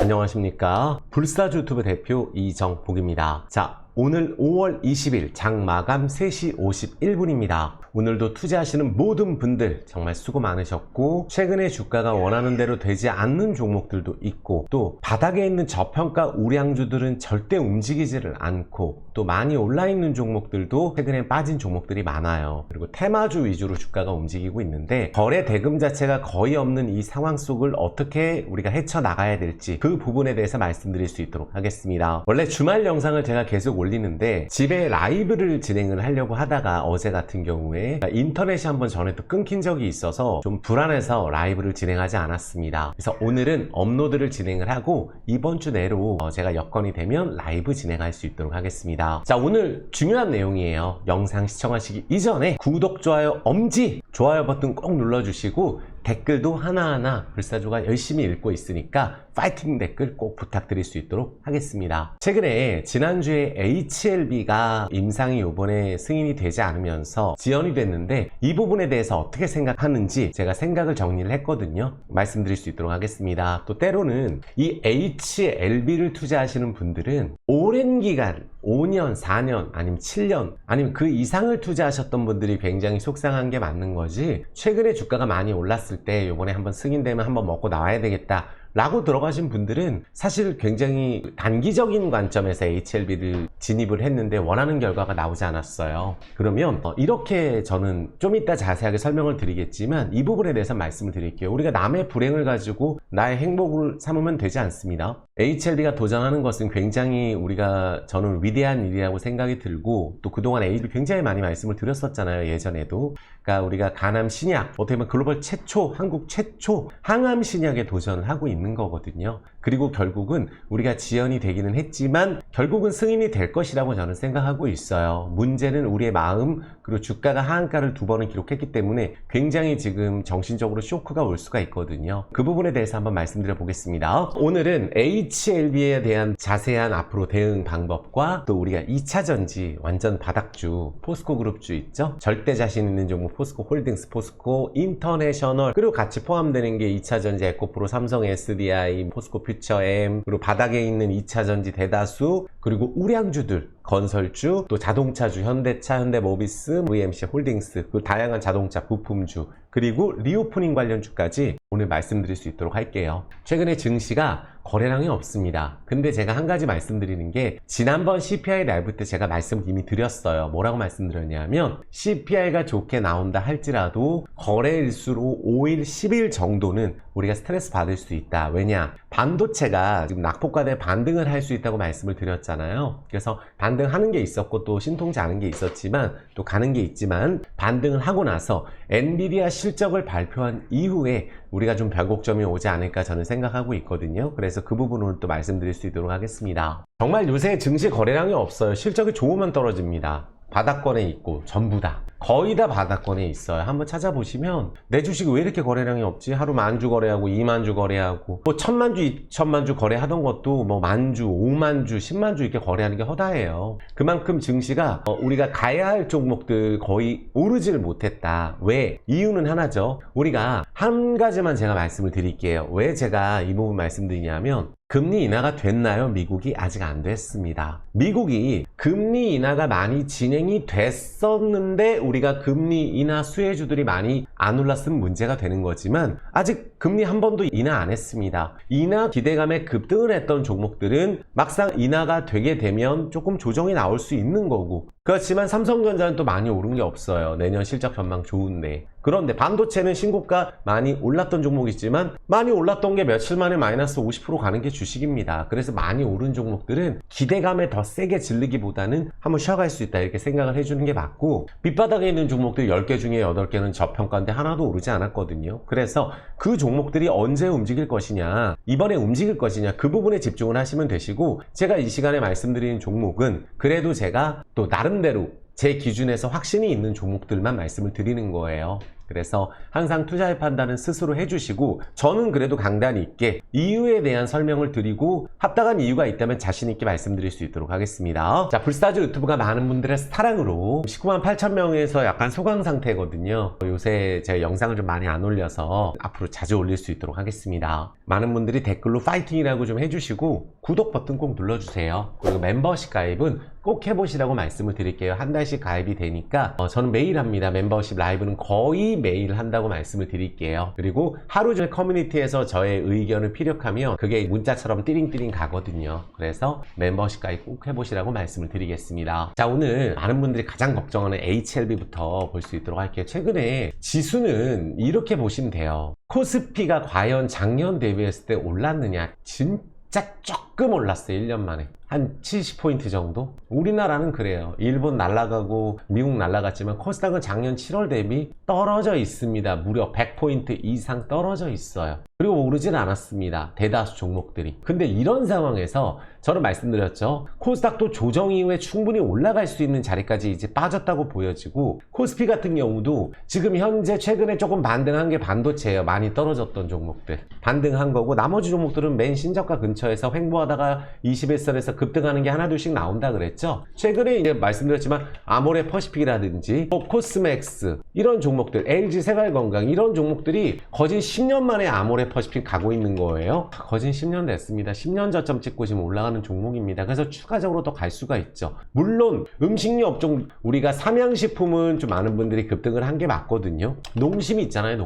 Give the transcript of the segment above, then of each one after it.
안녕하십니까. 불사조 유튜브 대표 이정복입니다. 자, 오늘 5월 20일 장 마감 3시 51분입니다. 오늘도 투자하시는 모든 분들 정말 수고 많으셨고, 최근에 주가가 원하는 대로 되지 않는 종목들도 있고, 또 바닥에 있는 저평가 우량주들은 절대 움직이지를 않고, 또 많이 올라있는 종목들도 최근에 빠진 종목들이 많아요. 그리고 테마주 위주로 주가가 움직이고 있는데, 거래 대금 자체가 거의 없는 이 상황 속을 어떻게 우리가 헤쳐나가야 될지 그 부분에 대해서 말씀드릴 수 있도록 하겠습니다. 원래 주말 영상을 제가 계속 올리는데, 집에 라이브를 진행을 하려고 하다가 어제 같은 경우에 인터넷이 한번 전에 또 끊긴 적이 있어서 좀 불안해서 라이브를 진행하지 않았습니다. 그래서 오늘은 업로드를 진행을 하고 이번 주 내로 제가 여건이 되면 라이브 진행할 수 있도록 하겠습니다. 자, 오늘 중요한 내용이에요. 영상 시청하시기 이전에 구독, 좋아요, 엄지! 좋아요 버튼 꼭 눌러주시고 댓글도 하나하나 불사조가 열심히 읽고 있으니까 파이팅 댓글 꼭 부탁드릴 수 있도록 하겠습니다. 최근에 지난주에 HLB가 임상이 이번에 승인이 되지 않으면서 지연이 됐는데, 이 부분에 대해서 어떻게 생각하는지 제가 생각을 정리를 했거든요. 말씀드릴 수 있도록 하겠습니다. 또 때로는 이 HLB를 투자하시는 분들은 오랜 기간 5년, 4년, 아니면 7년, 아니면 그 이상을 투자하셨던 분들이 굉장히 속상한 게 맞는 거지, 최근에 주가가 많이 올랐을 때 요번에 한번 승인되면 한번 먹고 나와야 되겠다 라고 들어가신 분들은 사실 굉장히 단기적인 관점에서 HLB를 진입을 했는데 원하는 결과가 나오지 않았어요. 그러면 이렇게 저는 좀 이따 자세하게 설명을 드리겠지만 이 부분에 대해서 말씀을 드릴게요. 우리가 남의 불행을 가지고 나의 행복을 삼으면 되지 않습니다. HLB가 도전하는 것은 굉장히 저는 위대한 일이라고 생각이 들고, 또 그동안 HLB 굉장히 많이 말씀을 드렸었잖아요, 예전에도. 그러니까 우리가 간암 신약, 어떻게 보면 글로벌 최초, 한국 최초 항암 신약에 도전을 하고 있는 거거든요. 그리고 결국은 우리가 지연이 되기는 했지만 결국은 승인이 될 것이라고 저는 생각하고 있어요. 문제는 우리의 마음, 그리고 주가가 하한가를 2번을 기록했기 때문에 굉장히 지금 정신적으로 쇼크가 올 수가 있거든요. 그 부분에 대해서 한번 말씀드려 보겠습니다. 오늘은 HLB에 대한 자세한 앞으로 대응 방법과, 또 우리가 2차전지 완전 바닥주 포스코 그룹주 있죠? 절대 자신 있는 종목 포스코 홀딩스, 포스코 인터내셔널, 그리고 같이 포함되는 게 2차전지 에코프로, 삼성 SDI, 포스코 퓨처엠, 그리고 바닥에 있는 2차전지 대다수, 그리고 우량주들, 건설주, 또 자동차주, 현대차, 현대모비스, VMC 홀딩스, 그 다양한 자동차 부품주, 그리고 리오프닝 관련주까지 오늘 말씀드릴 수 있도록 할게요. 최근에 증시가 거래량이 없습니다. 근데 제가 한 가지 말씀드리는 게, 지난번 CPI 라이브 때 제가 말씀을 이미 드렸어요. 뭐라고 말씀드렸냐면, CPI가 좋게 나온다 할지라도 거래일수로 5일, 10일 정도는 우리가 스트레스 받을 수 있다. 왜냐? 반도체가 지금 낙폭과대 반등을 할 수 있다고 말씀을 드렸잖아요. 그래서 반등하는 게 있었고, 또 신통치 않은 게 있었지만, 또 가는 게 있지만, 반등을 하고 나서 엔비디아 실적을 발표한 이후에 우리가 좀 변곡점이 오지 않을까 저는 생각하고 있거든요. 그래서 그 부분을 또 말씀드릴 수 있도록 하겠습니다. 정말 요새 증시 거래량이 없어요. 실적이 좋으면 떨어집니다. 바닥권에 있고 전부 다 거의 다 바닥권에 있어요. 한번 찾아보시면 내 주식이 왜 이렇게 거래량이 없지? 하루 10,000주 거래하고 20,000주 거래하고, 뭐 10,000주 20,000주 거래하던 것도 뭐 10,000주 50,000주 100,000주 이렇게 거래하는 게 허다해요. 그만큼 증시가 우리가 가야 할 종목들 거의 오르지를 못했다. 왜? 이유는 하나죠. 우리가 한 가지만 제가 말씀을 드릴게요. 왜 제가 이 부분 말씀드리냐면, 금리 인하가 됐나요? 미국이 아직 안 됐습니다. 미국이 금리 인하가 많이 진행이 됐었는데 우리가 금리 인하 수혜주들이 많이 안 올랐으면 문제가 되는 거지만, 아직 금리 한 번도 인하 안 했습니다. 인하 기대감에 급등을 했던 종목들은 막상 인하가 되게 되면 조금 조정이 나올 수 있는 거고, 그렇지만 삼성전자는 또 많이 오른 게 없어요. 내년 실적 전망 좋은데. 그런데 반도체는 신고가 많이 올랐던 종목이 있지만, 많이 올랐던 게 며칠 만에 마이너스 50% 가는 게 주식입니다. 그래서 많이 오른 종목들은 기대감에 더 세게 질르기보다는 한번 쉬어갈 수 있다, 이렇게 생각을 해주는 게 맞고, 밑바닥에 있는 종목들 10개 중에 8개는 저평가인데 하나도 오르지 않았거든요. 그래서 그 종목들이 언제 움직일 것이냐, 이번에 움직일 것이냐, 그 부분에 집중을 하시면 되시고, 제가 이 시간에 말씀드리는 종목은 그래도 제가 또 나름대로 제 기준에서 확신이 있는 종목들만 말씀을 드리는 거예요. 그래서 항상 투자의 판단은 스스로 해주시고 저는 그래도 강단 있게 이유에 대한 설명을 드리고 합당한 이유가 있다면 자신 있게 말씀드릴 수 있도록 하겠습니다. 자, 불사조 유튜브가 많은 분들의 사랑으로 19만 8천 명에서 약간 소강 상태거든요. 요새 제가 영상을 좀 많이 안 올려서 앞으로 자주 올릴 수 있도록 하겠습니다. 많은 분들이 댓글로 파이팅이라고 좀 해주시고 구독 버튼 꼭 눌러주세요. 그리고 멤버십 가입은 꼭 해보시라고 말씀을 드릴게요. 한 달씩 가입이 되니까 저는 매일 합니다. 멤버십 라이브는 거의 매일 한다고 말씀을 드릴게요. 그리고 하루 종일 커뮤니티에서 저의 의견을 피력하면 그게 문자처럼 띠링띠링 가거든요. 그래서 멤버십 가입 꼭 해보시라고 말씀을 드리겠습니다. 자, 오늘 많은 분들이 가장 걱정하는 HLB부터 볼 수 있도록 할게요. 최근에 지수는 이렇게 보시면 돼요. 코스피가 과연 작년 대비했을 때 올랐느냐? 진짜 조금 올랐어요. 1년 만에. 한 70포인트 정도? 우리나라는 그래요. 일본 날아가고 미국 날아갔지만 코스닥은 작년 7월 대비 떨어져 있습니다. 무려 100포인트 이상 떨어져 있어요. 그리고 오르진 않았습니다. 대다수 종목들이. 근데 이런 상황에서 저는 말씀드렸죠. 코스닥도 조정 이후에 충분히 올라갈 수 있는 자리까지 이제 빠졌다고 보여지고 코스피 같은 경우도 지금 현재 최근에 조금 반등한 게 반도체예요. 많이 떨어졌던 종목들. 반등한 거고 나머지 종목들은 맨 신저가 근처에서 횡보하다가 21선에서 급등하는 게 하나둘씩 나온다 그랬죠. 최근에 이제 말씀드렸지만 아모레 퍼시픽이라든지 코스맥스 이런 종목들, LG생활건강 이런 종목들이 거진 10년 만에 아모레 퍼시픽 가고 있는 거예요. 거진 10년 됐습니다. 10년 저점 찍고 지금 올라가는 종목입니다. 그래서 추가적으로 더 갈 수가 있죠. 물론 음식료 업종 우리가 삼양식품은 좀 많은 분들이 급등을 한 게 맞거든요. 농심이 있잖아요.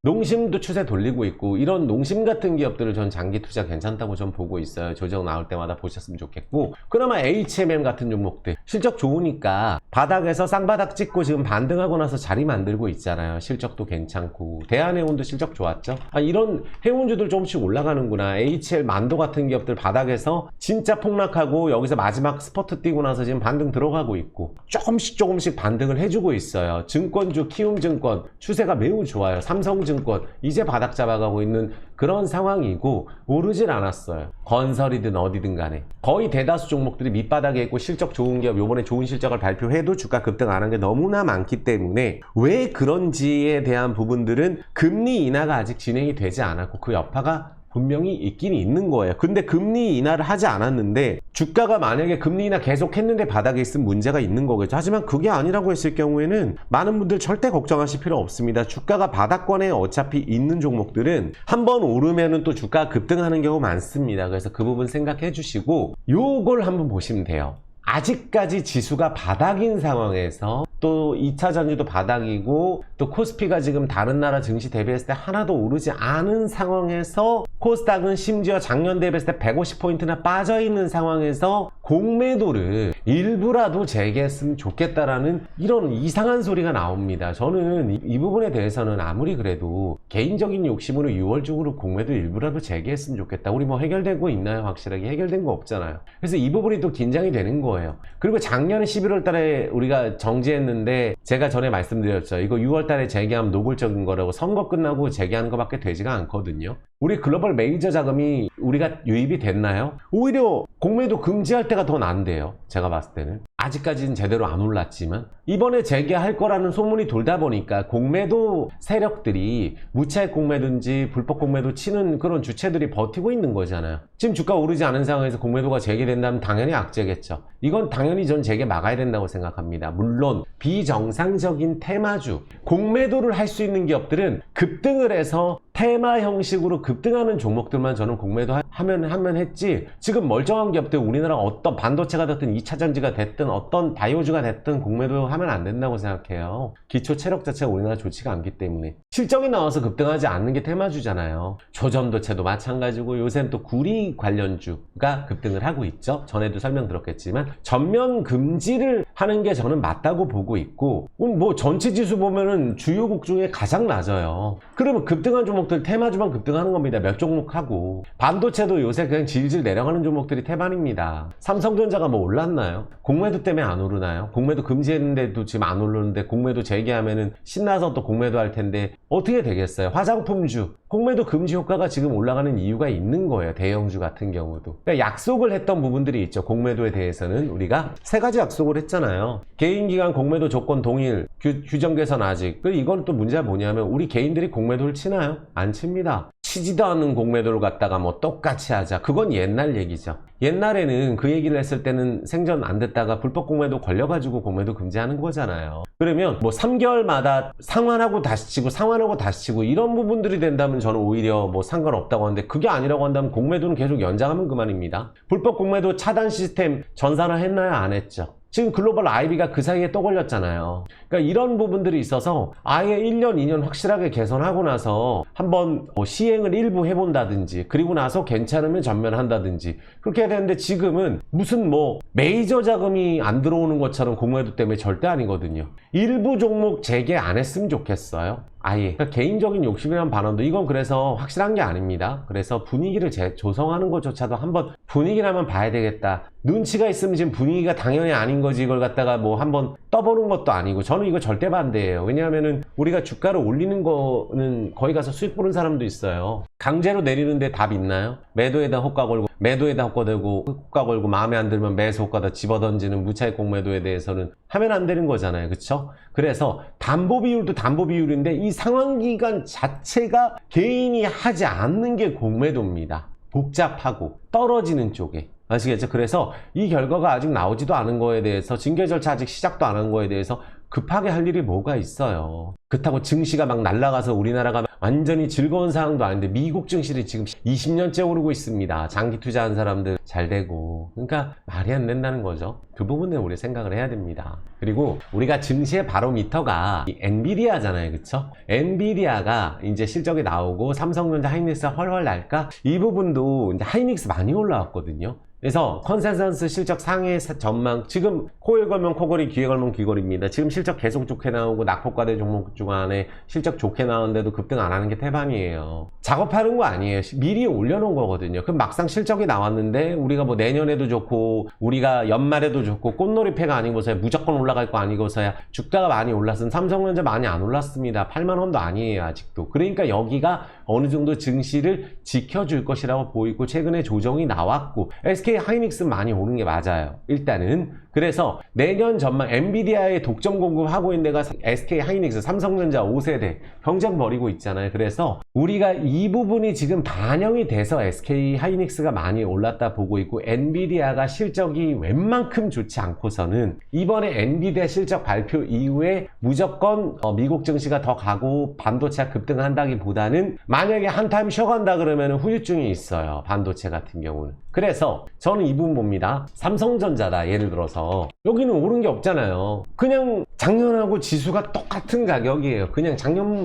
농심도 추세 돌리고 있고 이런 농심 같은 기업들을 전 장기 투자 괜찮다고 전 보고 있어요. 조정 나올 때마다 보셨으면 좋겠고 그나마 HMM 같은 종목들 실적 좋으니까 바닥에서 쌍바닥 찍고 지금 반등하고 나서 자리 만들고 있잖아요. 실적도 괜찮고 대한해운도 실적 좋았죠. 이런 해운주들 조금씩 올라가는구나. HL 만도 같은 기업들 바닥에서 진짜 폭락하고 여기서 마지막 스퍼트 뛰고 나서 지금 반등 들어가고 있고 조금씩 반등을 해주고 있어요. 증권주 키움증권 추세가 매우 좋아요. 삼성증권 이제 바닥 잡아가고 있는 그런 상황이고 오르질 않았어요. 건설이든 어디든 간에 거의 대다수 종목들이 밑바닥에 있고 실적 좋은 기업 요번에 좋은 실적을 발표해도 주가 급등 안 한 게 너무나 많기 때문에 왜 그런지에 대한 부분들은 금리 인하가 아직 진행이 되지 않았고 그 여파가 분명히 있긴 있는 거예요. 근데 금리 인하를 하지 않았는데 주가가 만약에 금리 인하 계속 했는데 바닥에 있으면 문제가 있는 거겠죠. 하지만 그게 아니라고 했을 경우에는 많은 분들 절대 걱정하실 필요 없습니다. 주가가 바닥권에 어차피 있는 종목들은 한번 오르면은 또 주가가 급등하는 경우 많습니다. 그래서 그 부분 생각해 주시고 요걸 한번 보시면 돼요. 아직까지 지수가 바닥인 상황에서 또 2차 전지도 바닥이고 또 코스피가 지금 다른 나라 증시 대비했을 때 하나도 오르지 않은 상황에서 코스닥은 심지어 작년 대비했을 때 150포인트나 빠져있는 상황에서 공매도를 일부라도 재개했으면 좋겠다라는 이런 이상한 소리가 나옵니다. 저는 이 부분에 대해서는 아무리 그래도 개인적인 욕심으로 6월 중으로 공매도 일부라도 재개했으면 좋겠다. 우리 뭐 해결되고 있나요? 확실하게 해결된 거 없잖아요. 그래서 이 부분이 또 긴장이 되는 거예요. 그리고 작년 11월 달에 우리가 정지했는데 제가 전에 말씀드렸죠. 이거 6월 달에 재개하면 노골적인 거라고 선거 끝나고 재개하는 것밖에 되지가 않거든요. 우리 글로벌 메이저 자금이 우리가 유입이 됐나요? 오히려 공매도 금지할 때가 더 난데요. 제가 봤을 때는. 아직까지는 제대로 안 올랐지만 이번에 재개할 거라는 소문이 돌다 보니까 공매도 세력들이 무차익 공매도인지 불법 공매도 치는 그런 주체들이 버티고 있는 거잖아요. 지금 주가 오르지 않은 상황에서 공매도가 재개된다면 당연히 악재겠죠. 이건 당연히 전 재개 막아야 된다고 생각합니다. 물론 비정상적인 테마주 공매도를 할 수 있는 기업들은 급등을 해서 테마 형식으로 급등하는 종목들만 저는 공매도 하면 했지 지금 멀쩡한 기업들 우리나라 어떤 반도체가 됐든 2차전지가 됐든 어떤 바이오주가 됐든 공매도 하면 안 된다고 생각해요. 기초 체력 자체가 우리나라 좋지가 않기 때문에 실적이 나와서 급등하지 않는 게 테마주잖아요. 조선도체도 마찬가지고 요새는 또 구리 관련주가 급등을 하고 있죠. 전에도 설명드렸겠지만 전면 금지를 하는 게 저는 맞다고 보고 있고 뭐 전체 지수 보면은 주요국 중에 가장 낮아요. 그러면 급등한 종목들 테마주만 급등하는 겁니다. 몇 종목하고 반도체도 요새 그냥 질질 내려가는 종목들이 태반입니다. 삼성전자가 뭐 올랐나요? 공매도 때문에 안 오르나요? 공매도 금지했는데도 지금 안 오르는데 공매도 재개하면은 신나서 또 공매도 할 텐데 어떻게 되겠어요? 화장품주, 공매도 금지 효과가 지금 올라가는 이유가 있는 거예요. 대형주 같은 경우도. 그러니까 약속을 했던 부분들이 있죠. 공매도에 대해서는 우리가 세 가지 약속을 했잖아요. 개인기간 공매도 조건 동일, 규정 개선 아직. 그리고 이건 또 문제가 뭐냐면 우리 개인들이 공매도를 치나요? 안 칩니다. 치지도 않는 공매도를 갖다가 뭐 똑같이 하자. 그건 옛날 얘기죠. 옛날에는 그 얘기를 했을 때는 생전 안 됐다가 불법 공매도 걸려가지고 공매도 금지하는 거잖아요. 그러면 뭐 3개월마다 상환하고 다시 치고 상환하고 다시 치고 이런 부분들이 된다면 저는 오히려 뭐 상관없다고 하는데 그게 아니라고 한다면 공매도는 계속 연장하면 그만입니다. 불법 공매도 차단 시스템 전산화 했나요? 안 했죠. 지금 글로벌 IB가 그 사이에 또 걸렸잖아요. 그러니까 이런 부분들이 있어서 아예 1년, 2년 확실하게 개선하고 나서 한번 뭐 시행을 일부 해본다든지 그리고 나서 괜찮으면 전면한다든지 그렇게 해야 되는데 지금은 무슨 뭐 메이저 자금이 안 들어오는 것처럼 공매도 때문에 절대 아니거든요. 일부 종목 재개 안 했으면 좋겠어요. 아예. 그러니까 개인적인 욕심이란 반언도 이건 그래서 확실한 게 아닙니다. 그래서 분위기를 조성하는 것조차도 한번 분위기라면 봐야 되겠다. 눈치가 있으면 지금 분위기가 당연히 아닌 거지 이걸 갖다가 뭐 한번 떠보는 것도 아니고 저는 이거 절대 반대예요. 왜냐하면은 우리가 주가를 올리는 거는 거기 가서 수익 보는 사람도 있어요. 강제로 내리는데 답 있나요? 매도에다 호가 걸고 매도에다 호가 걸고 마음에 안 들면 매수 호가다 집어던지는 무차익 공매도에 대해서는 하면 안 되는 거잖아요. 그쵸? 그래서 담보 비율도 담보 비율인데 이 상환기간 자체가 개인이 하지 않는 게 공매도입니다. 복잡하고 떨어지는 쪽에. 아시겠죠? 그래서 이 결과가 아직 나오지도 않은 거에 대해서 징계 절차 아직 시작도 안 한 거에 대해서 급하게 할 일이 뭐가 있어요. 그렇다고 증시가 막 날아가서 우리나라가 완전히 즐거운 상황도 아닌데 미국 증시를 지금 20년째 오르고 있습니다. 장기 투자한 사람들 잘 되고. 그러니까 말이 안 된다는 거죠. 그 부분에 우리 생각을 해야 됩니다. 그리고 우리가 증시의 바로미터가 이 엔비디아잖아요. 그쵸? 엔비디아가 이제 실적이 나오고 삼성전자 하이닉스가 헐헐 날까? 이 부분도 이제 하이닉스 많이 올라왔거든요. 그래서 컨센서스 실적 상해 전망 지금 코에 걸면 코걸이 귀에 걸면 귀걸이입니다. 지금 실적 계속 좋게 나오고 낙폭과대 종목 중 안에 실적 좋게 나오는데도 급등 안 하는 게 태반이에요. 작업하는 거 아니에요. 미리 올려놓은 거거든요. 그럼 막상 실적이 나왔는데 우리가 뭐 내년에도 좋고 우리가 연말에도 좋고 꽃놀이패가 아니고서야 무조건 올라갈 거 아니고서야 주가가 많이 올랐으면 삼성전자 많이 안 올랐습니다. 8만 원도 아니에요 아직도. 그러니까 여기가 어느 정도 증시를 지켜줄 것이라고 보이고 최근에 조정이 나왔고 SK 하이닉스 많이 오른 게 맞아요. 일단은 그래서 내년 전망 엔비디아의 독점 공급하고 있는 데가 SK 하이닉스, 삼성전자 5세대 경쟁 벌이고 있잖아요. 그래서 우리가 이 부분이 지금 반영이 돼서 SK 하이닉스가 많이 올랐다 보고 있고 엔비디아가 실적이 웬만큼 좋지 않고서는 이번에 엔비디아 실적 발표 이후에 무조건 미국 증시가 더 가고 반도체가 급등한다기보다는 만약에 한 타임 쉬어간다 그러면 후유증이 있어요. 반도체 같은 경우는. 그래서 저는 이 부분 봅니다. 삼성전자다 예를 들어서 여기는 오른 게 없잖아요. 그냥 작년하고 지수가 똑같은 가격이에요. 그냥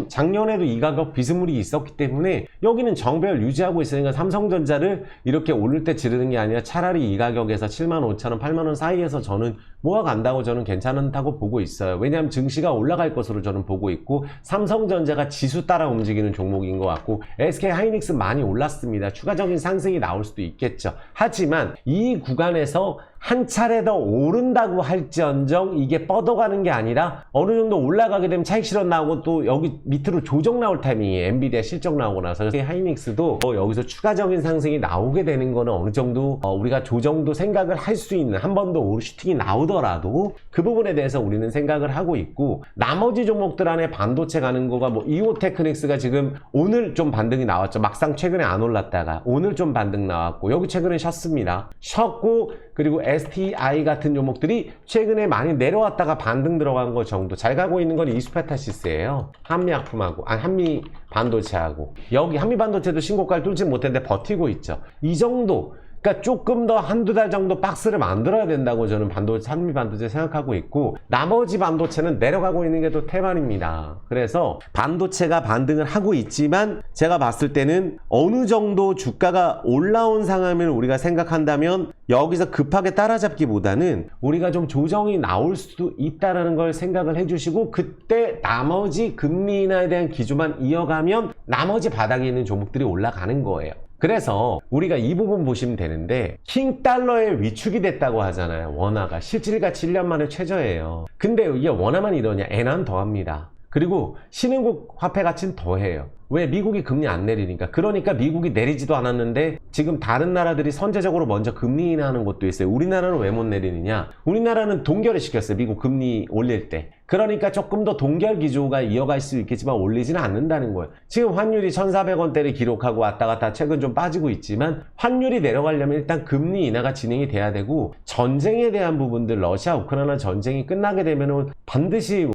작년에도 이 가격 비스물이 있었기 때문에 여기는 정배열 유지하고 있으니까 삼성전자를 이렇게 오를 때 지르는 게 아니라 차라리 이 가격에서 75,000원, 8만원 사이에서 저는 모아간다고 저는 괜찮다고 보고 있어요. 왜냐하면 증시가 올라갈 것으로 저는 보고 있고 삼성전자가 지수 따라 움직이는 종목인 것 같고 SK 하이닉스 많이 올랐습니다. 추가적인 상승이 나올 수도 있겠죠. 하지만 이 구간에서 한 차례 더 오른다고 할지언정 이게 뻗어가는 게 아니라 어느 정도 올라가게 되면 차익 실현 나오고 또 여기 밑으로 조정 나올 타이밍이에요. 엔비디아 실적 나오고 나서 하이닉스도 여기서 추가적인 상승이 나오게 되는 거는 어느 정도 우리가 조정도 생각을 할 수 있는 한 번 더 오르슈팅이 나오더라도 그 부분에 대해서 우리는 생각을 하고 있고 나머지 종목들 안에 반도체 가는 거가 뭐 이오테크닉스가 지금 오늘 좀 반등이 나왔죠. 막상 최근에 안 올랐다가 오늘 좀 반등 나왔고 여기 최근에 쉬었습니다. 쉬었고 그리고 STI 같은 종목들이 최근에 많이 내려왔다가 반등 들어간 거 정도. 잘 가고 있는 건 이수페타시스예요. 한미약품하고 한미 반도체하고 여기 한미 반도체도 신고가를 뚫지 못했는데 버티고 있죠. 이 정도. 그러니까 조금 더 한두 달 정도 박스를 만들어야 된다고 저는 한미 반도체 생각하고 있고 나머지 반도체는 내려가고 있는 게 또 태반입니다. 그래서 반도체가 반등을 하고 있지만 제가 봤을 때는 어느 정도 주가가 올라온 상황을 우리가 생각한다면 여기서 급하게 따라잡기보다는 우리가 좀 조정이 나올 수도 있다는 걸 생각을 해주시고 그때 나머지 금리 인하에 대한 기조만 이어가면 나머지 바닥에 있는 종목들이 올라가는 거예요. 그래서 우리가 이 부분 보시면 되는데 킹달러의 위축이 됐다고 하잖아요. 원화가 실질가치 1년 만에 최저예요. 근데 이게 원화만 이러냐? 엔화는 더합니다. 그리고 신흥국 화폐 가치는 더해요. 왜? 미국이 금리 안 내리니까. 그러니까 미국이 내리지도 않았는데 지금 다른 나라들이 선제적으로 먼저 금리 인하하는 것도 있어요. 우리나라는 왜 못 내리느냐? 우리나라는 동결을 시켰어요. 미국 금리 올릴 때. 그러니까 조금 더 동결 기조가 이어갈 수 있겠지만 올리지는 않는다는 거예요. 지금 환율이 1,400원대를 기록하고 왔다 갔다 최근 좀 빠지고 있지만 환율이 내려가려면 일단 금리 인하가 진행이 돼야 되고 전쟁에 대한 부분들 러시아 우크라이나 전쟁이 끝나게 되면은 반드시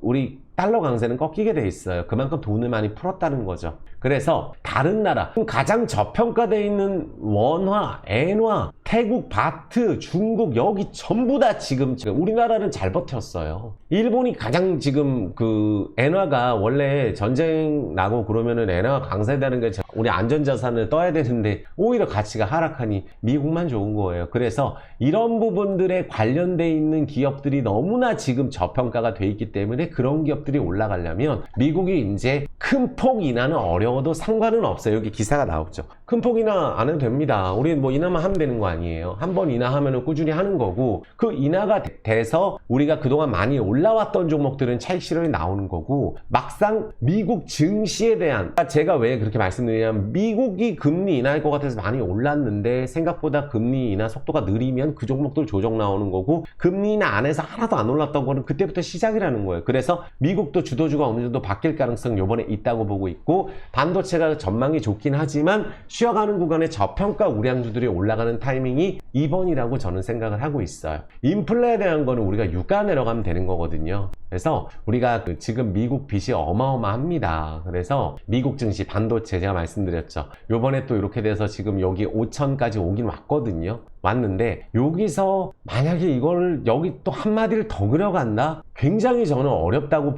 우리 달러 강세는 꺾이게 돼 있어요. 그만큼 돈을 많이 풀었다는 거죠. 그래서 다른 나라, 가장 저평가되어 있는 원화, 엔화, 태국, 바트, 중국 여기 전부 다 지금 우리나라는 잘 버텼어요. 일본이 가장 지금 엔화가 원래 전쟁 나고 그러면은 엔화가 강세되는 게 우리 안전자산을 떠야 되는데 오히려 가치가 하락하니 미국만 좋은 거예요. 그래서 이런 부분들에 관련돼 있는 기업들이 너무나 지금 저평가가 돼 있기 때문에 그런 기업들이 올라가려면 미국이 이제 큰 폭 인하는 어려워도 상관은 없어요. 여기 기사가 나오죠. 큰 폭 인하 안 해도 됩니다. 우리 뭐 인하만 하면 되는 거 아니에요. 한 번 인하하면 꾸준히 하는 거고 그 인하가 돼서 우리가 그동안 많이 올라왔던 종목들은 차익 실현이 나오는 거고 막상 미국 증시에 대한 제가 왜 그렇게 말씀드리냐면 미국이 금리 인하할 것 같아서 많이 올랐는데 생각보다 금리 인하 속도가 느리면 그 종목들 조정 나오는 거고 금리 인하 안에서 하나도 안 올랐던 거는 그때부터 시작이라는 거예요. 그래서 미국도 주도주가 어느 정도 바뀔 가능성이 이번에 있다고 보고 있고 반도체가 전망이 좋긴 하지만 쉬어가는 구간에 저평가 우량주들이 올라가는 타이밍이 이번이라고 저는 생각을 하고 있어요. 인플레에 대한 거는 우리가 유가 내려가면 되는 거거든요. 그래서 우리가 지금 미국 빚이 어마어마합니다. 그래서 미국 증시 반도체 제가 말씀드렸죠. 요번에 또 이렇게 돼서 지금 여기 5천까지 오긴 왔거든요. 왔는데 여기서 만약에 이걸 여기 또 한마디를 더 그려간다? 굉장히 저는 어렵다고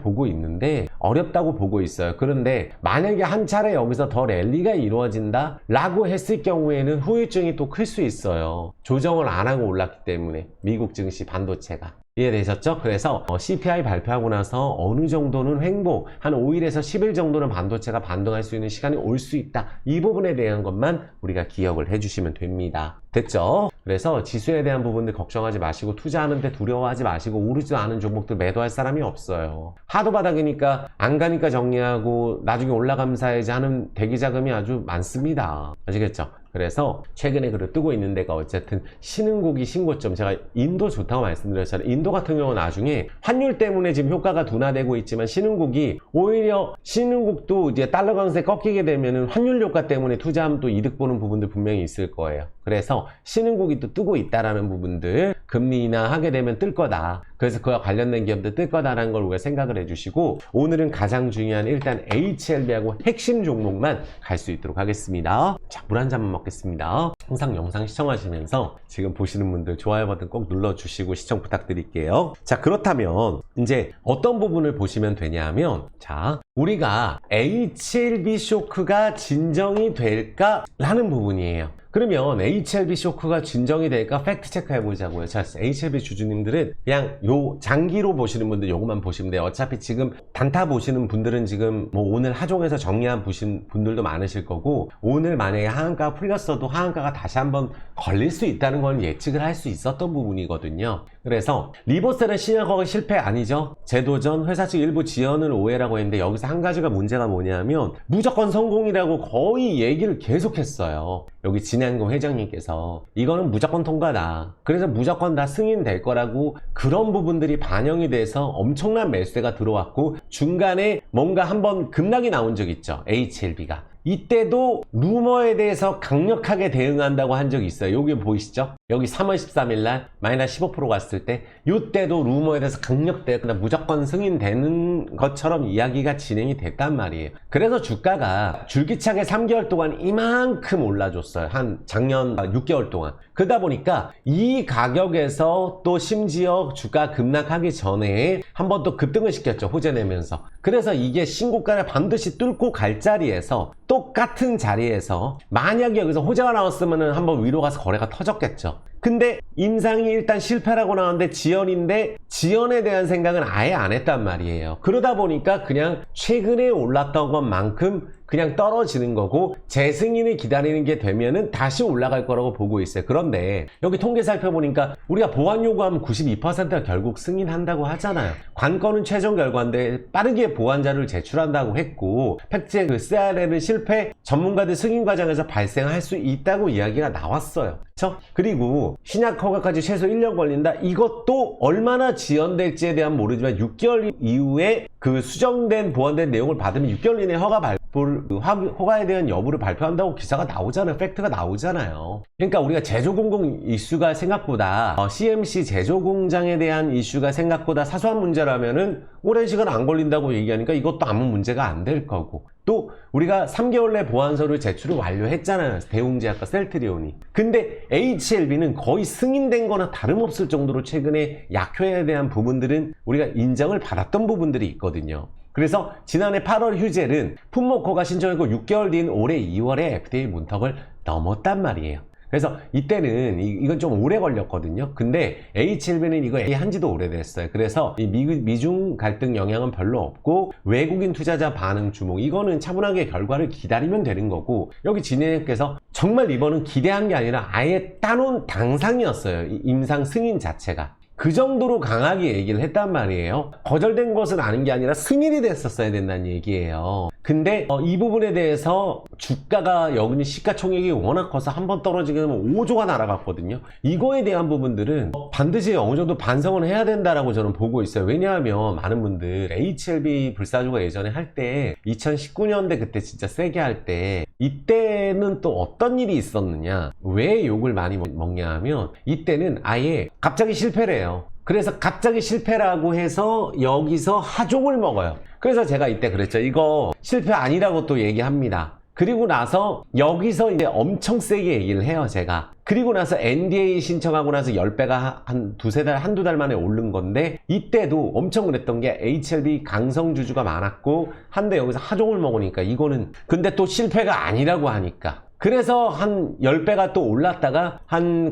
보고 있어요. 그런데 만약에 한 차례 여기서 더 랠리가 이루어진다? 라고 했을 경우에는 후유증이 또 클 수 있어요. 조정을 안 하고 올랐기 때문에 미국 증시 반도체가. 이해되셨죠? 그래서 CPI 발표하고 나서 어느 정도는 횡보, 한 5일에서 10일 정도는 반도체가 반등할 수 있는 시간이 올 수 있다. 이 부분에 대한 것만 우리가 기억을 해주시면 됩니다. 됐죠? 그래서 지수에 대한 부분들 걱정하지 마시고 투자하는데 두려워하지 마시고 오르지도 않은 종목들 매도할 사람이 없어요. 하도 바닥이니까 안 가니까 정리하고 나중에 올라가면서 사야지 하는 대기자금이 아주 많습니다. 아시겠죠? 그래서 최근에 글을 뜨고 있는 데가 어쨌든 신흥국이 신고점, 제가 인도 좋다고 말씀드렸잖아요. 인도 같은 경우는 나중에 환율 때문에 지금 효과가 둔화되고 있지만 신흥국이 오히려 신흥국도 이제 달러 강세 꺾이게 되면은 환율 효과 때문에 투자하면 또 이득 보는 부분들 분명히 있을 거예요. 그래서 신흥국이 또 뜨고 있다라는 부분들 금리 인하하게 되면 뜰 거다. 그래서 그와 관련된 기업들 뜰 거다라는 걸 우리가 생각을 해주시고 오늘은 가장 중요한 일단 HLB하고 핵심 종목만 갈 수 있도록 하겠습니다. 자, 물 한 잔만 먹겠습니다. 항상 영상 시청하시면서 지금 보시는 분들 좋아요 버튼 꼭 눌러주시고 시청 부탁드릴게요. 자, 그렇다면 이제 어떤 부분을 보시면 되냐면 자, 우리가 HLB 쇼크가 진정이 될까라는 부분이에요. 그러면 HLB 쇼크가 진정이 될까 팩트 체크 해보자고요. 자, HLB 주주님들은 그냥 요 장기로 보시는 분들 요것만 보시면 돼요. 어차피 지금 단타 보시는 분들은 지금 뭐 오늘 하종해서 정리한 보신 분들도 많으실 거고 오늘 만약에 하한가가 풀렸어도 하한가가 다시 한번 걸릴 수 있다는 건 예측을 할 수 있었던 부분이거든요. 그래서 리버셀은 신약허가 실패 아니죠. 재도전 회사 측 일부 지연을 오해라고 했는데 여기서 한 가지가 문제가 뭐냐면 무조건 성공이라고 거의 얘기를 계속했어요. 여기 진양금 회장님께서 이거는 무조건 통과다. 그래서 무조건 다 승인될 거라고 그런 부분들이 반영이 돼서 엄청난 매수세가 들어왔고 중간에 뭔가 한번 급락이 나온 적 있죠. HLB가. 이때도 루머에 대해서 강력하게 대응한다고 한 적이 있어요. 여기 보이시죠? 여기 3월 13일 날 마이너스 15% 갔을 때 이때도 루머에 대해서 강력대 무조건 승인되는 것처럼 이야기가 진행이 됐단 말이에요. 그래서 주가가 줄기차게 3개월 동안 이만큼 올라줬어요. 한 작년 6개월 동안. 그러다 보니까 이 가격에서 또 심지어 주가 급락하기 전에 한 번 또 급등을 시켰죠. 호재 내면서. 그래서 이게 신고가를 반드시 뚫고 갈 자리에서 똑같은 자리에서 만약에 여기서 호재가 나왔으면 한번 위로 가서 거래가 터졌겠죠. 근데 임상이 일단 실패라고 나왔는데 지연인데 지연에 대한 생각은 아예 안 했단 말이에요. 그러다 보니까 그냥 최근에 올랐던 것만큼 그냥 떨어지는 거고 재승인을 기다리는 게 되면은 다시 올라갈 거라고 보고 있어요. 그런데 여기 통계 살펴보니까 우리가 보완 요구하면 92%가 결국 승인한다고 하잖아요. 관건은 최종 결과인데 빠르게 보완 자료를 제출한다고 했고 팩트체크 그 CRL은 실패 전문가들 승인 과정에서 발생할 수 있다고 이야기가 나왔어요. 그렇죠? 그리고 신약 허가까지 최소 1년 걸린다. 이것도 얼마나 지연될지에 대한 모르지만 6개월 이후에 그 수정된 보완된 내용을 받으면 6개월 이내에 허가에 대한 여부를 발표한다고 기사가 나오잖아요. 팩트가 나오잖아요. 그러니까 우리가 제조공공 이슈가 생각보다 CMC 제조공장에 대한 이슈가 생각보다 사소한 문제라면은 오랜 시간 안 걸린다고 얘기하니까 이것도 아무 문제가 안 될 거고, 또 우리가 3개월 내 보완서를 제출을 완료했잖아요. 대웅제약과 셀트리온이. 근데 HLB는 거의 승인된 거나 다름없을 정도로 최근에 약효에 대한 부분들은 우리가 인정을 받았던 부분들이 있거든요. 그래서 지난해 8월 휴젤은 품목허가 신청했고 6개월 뒤인 올해 2월에 FDA 문턱을 넘었단 말이에요. 그래서 이때는 이건 좀 오래 걸렸거든요. 근데 HLB는 이거 한지도 오래됐어요. 그래서 이 미중 갈등 영향은 별로 없고 외국인 투자자 반응 주목, 이거는 차분하게 결과를 기다리면 되는 거고, 여기 진행자께서 정말 이번은 기대한 게 아니라 아예 따놓은 당상이었어요. 이 임상 승인 자체가. 그 정도로 강하게 얘기를 했단 말이에요. 거절된 것은 아닌 게 아니라 승인이 됐었어야 된다는 얘기예요. 근데 이 부분에 대해서 주가가 여기 시가총액이 워낙 커서 한번 떨어지게 되면 5조가 날아갔거든요. 이거에 대한 부분들은 반드시 어느 정도 반성을 해야 된다라고 저는 보고 있어요. 왜냐하면 많은 분들 HLB 불사조가 예전에 할 때 2019년대 그때 진짜 세게 할 때 이때는 또 어떤 일이 있었느냐, 왜 욕을 많이 먹냐 하면 이때는 아예 갑자기 실패를 해요. 그래서 갑자기 실패라고 해서 여기서 하종을 먹어요. 그래서 제가 이때 그랬죠. 이거 실패 아니라고 또 얘기합니다. 그리고 나서 여기서 이제 엄청 세게 얘기를 해요, 제가. 그리고 나서 NDA 신청하고 나서 10배가 한두 달 만에 오른 건데, 이때도 엄청 그랬던 게 HLB 강성주주가 많았고 한데 여기서 하종을 먹으니까 이거는, 근데 또 실패가 아니라고 하니까, 그래서 한 10배가 또 올랐다가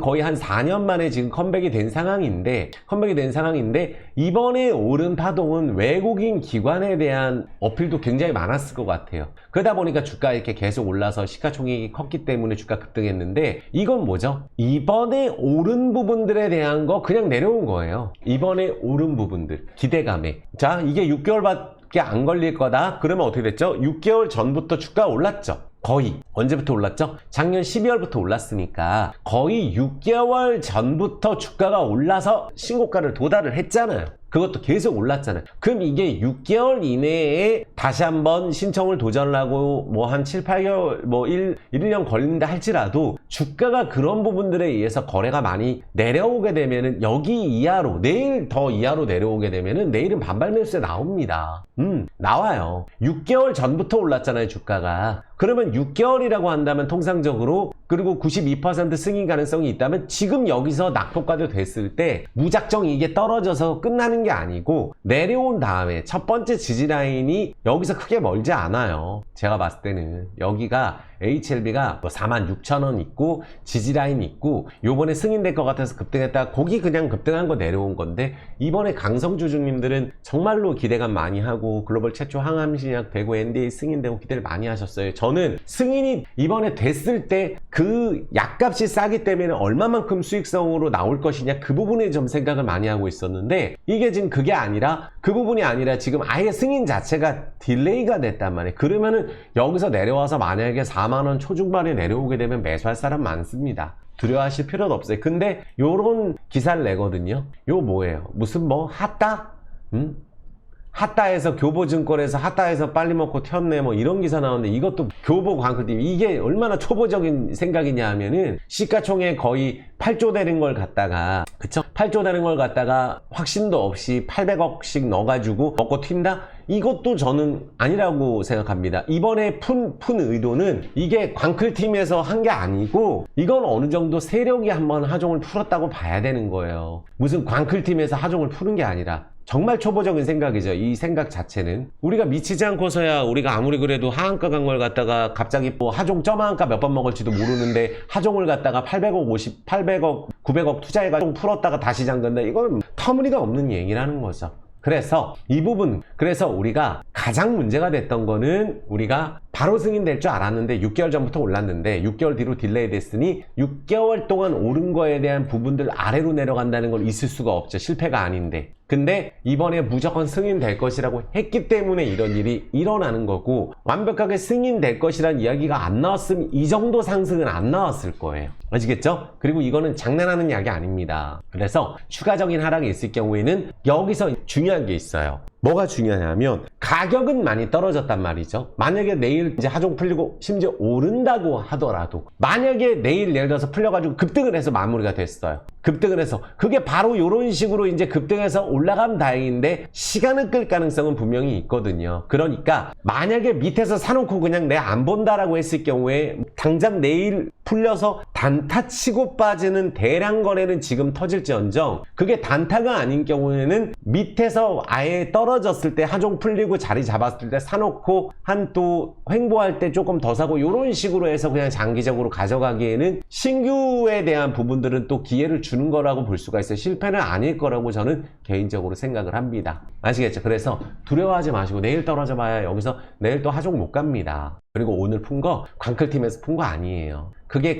거의 한 4년 만에 지금 컴백이 된 상황인데, 이번에 오른 파동은 외국인 기관에 대한 어필도 굉장히 많았을 것 같아요. 그러다 보니까 주가 이렇게 계속 올라서 시가총액이 컸기 때문에 주가 급등했는데, 이건 뭐죠? 이번에 오른 부분들에 대한 거 그냥 내려온 거예요. 이번에 오른 부분들 기대감에. 자, 이게 6개월밖에 안 걸릴 거다 그러면 어떻게 됐죠? 6개월 전부터 주가가 올랐죠. 거의. 언제부터 올랐죠? 작년 12월부터 올랐으니까 거의 6개월 전부터 주가가 올라서 신고가를 도달을 했잖아요. 그것도 계속 올랐잖아요. 그럼 이게 6개월 이내에 다시 한번 신청을 도전하고 뭐 한 7, 8개월, 뭐 1년 걸린다 할지라도 주가가 그런 부분들에 의해서 거래가 많이 내려오게 되면은 여기 이하로, 내일 더 이하로 내려오게 되면은 내일은 반발 매수세 나옵니다. 나와요. 6개월 전부터 올랐잖아요, 주가가. 그러면 6개월이라고 한다면 통상적으로, 그리고 92% 승인 가능성이 있다면 지금 여기서 낙폭과도 됐을 때 무작정 이게 떨어져서 끝나는 게 아니고 내려온 다음에 첫 번째 지지라인이 여기서 크게 멀지 않아요. 제가 봤을 때는 여기가 HLB가 46,000원 있고 지지라인 있고 요번에 승인될 것 같아서 급등했다가 거기 그냥 급등한 거 내려온 건데, 이번에 강성주주님들은 정말로 기대감 많이 하고 글로벌 최초 항암신약 되고 NDA 승인되고 기대를 많이 하셨어요. 저는 승인이 이번에 됐을 때 그 약값이 싸기 때문에 얼마만큼 수익성으로 나올 것이냐, 그 부분에 좀 생각을 많이 하고 있었는데, 이게 지금 그게 아니라, 그 부분이 아니라 지금 아예 승인 자체가 딜레이가 됐단 말이에요. 그러면은 여기서 내려와서 만약에 4만원 초중반에 내려오게 되면 매수할 사람 많습니다. 두려워하실 필요도 없어요. 근데 요런 기사를 내거든요. 요 뭐예요? 무슨 뭐 핫다? 핫다에서 교보증권에서 핫다에서 빨리 먹고 튀었네 뭐 이런 기사 나오는데, 이것도 교보 광클팀, 이게 얼마나 초보적인 생각이냐 하면은 시가총액 거의 8조 되는 걸 갖다가, 그쵸? 8조 되는 걸 갖다가 확신도 없이 800억씩 넣어가지고 먹고 튄다? 이것도 저는 아니라고 생각합니다. 이번에 푼 의도는 이게 광클팀에서 한 게 아니고, 이건 어느 정도 세력이 한번 하종을 풀었다고 봐야 되는 거예요. 무슨 광클팀에서 하종을 푸는 게 아니라 정말 초보적인 생각이죠. 이 생각 자체는 우리가 미치지 않고서야 우리가 아무리 그래도 하한가 간 걸 갖다가 갑자기 뭐 하종 점하한가 몇 번 먹을지도 모르는데 하종을 갖다가 800억 900억 투자해가지고 풀었다가 다시 잠근다, 이건 터무니가 없는 얘기라는 거죠. 그래서 이 부분, 그래서 우리가 가장 문제가 됐던 거는 우리가 바로 승인될 줄 알았는데 6개월 전부터 올랐는데 6개월 뒤로 딜레이 됐으니 6개월 동안 오른 거에 대한 부분들 아래로 내려간다는 건 있을 수가 없죠. 실패가 아닌데. 근데 이번에 무조건 승인될 것이라고 했기 때문에 이런 일이 일어나는 거고, 완벽하게 승인될 것이라는 이야기가 안 나왔으면 이 정도 상승은 안 나왔을 거예요. 아시겠죠? 그리고 이거는 장난하는 이야기 아닙니다. 그래서 추가적인 하락이 있을 경우에는 여기서 중요한 게 있어요. 뭐가 중요하냐면 가격은 많이 떨어졌단 말이죠. 만약에 내일 이제 하종 풀리고 심지어 오른다고 하더라도, 만약에 내일 예를 들어서 풀려가지고 급등을 해서 마무리가 됐어요. 급등을 해서 그게 바로 이런 식으로 이제 급등해서 올라가면 다행인데 시간을 끌 가능성은 분명히 있거든요. 그러니까 만약에 밑에서 사놓고 그냥 내가 안 본다라고 했을 경우에 당장 내일 풀려서 단타 치고 빠지는 대량 거래는 지금 터질지언정, 그게 단타가 아닌 경우에는 밑에서 아예 떨어졌을 때 하종 풀리고 자리 잡았을 때 사놓고 한 또 횡보할 때 조금 더 사고 이런 식으로 해서 그냥 장기적으로 가져가기에는 신규에 대한 부분들은 또 기회를 주는 거라고 볼 수가 있어요. 실패는 아닐 거라고 저는 개인적으로 생각을 합니다. 아시겠죠? 그래서 두려워하지 마시고 내일 떨어져 봐야 여기서 내일 또 하종 못 갑니다. 그리고 오늘 푼 거 광클팀에서 푼 거 아니에요. 그게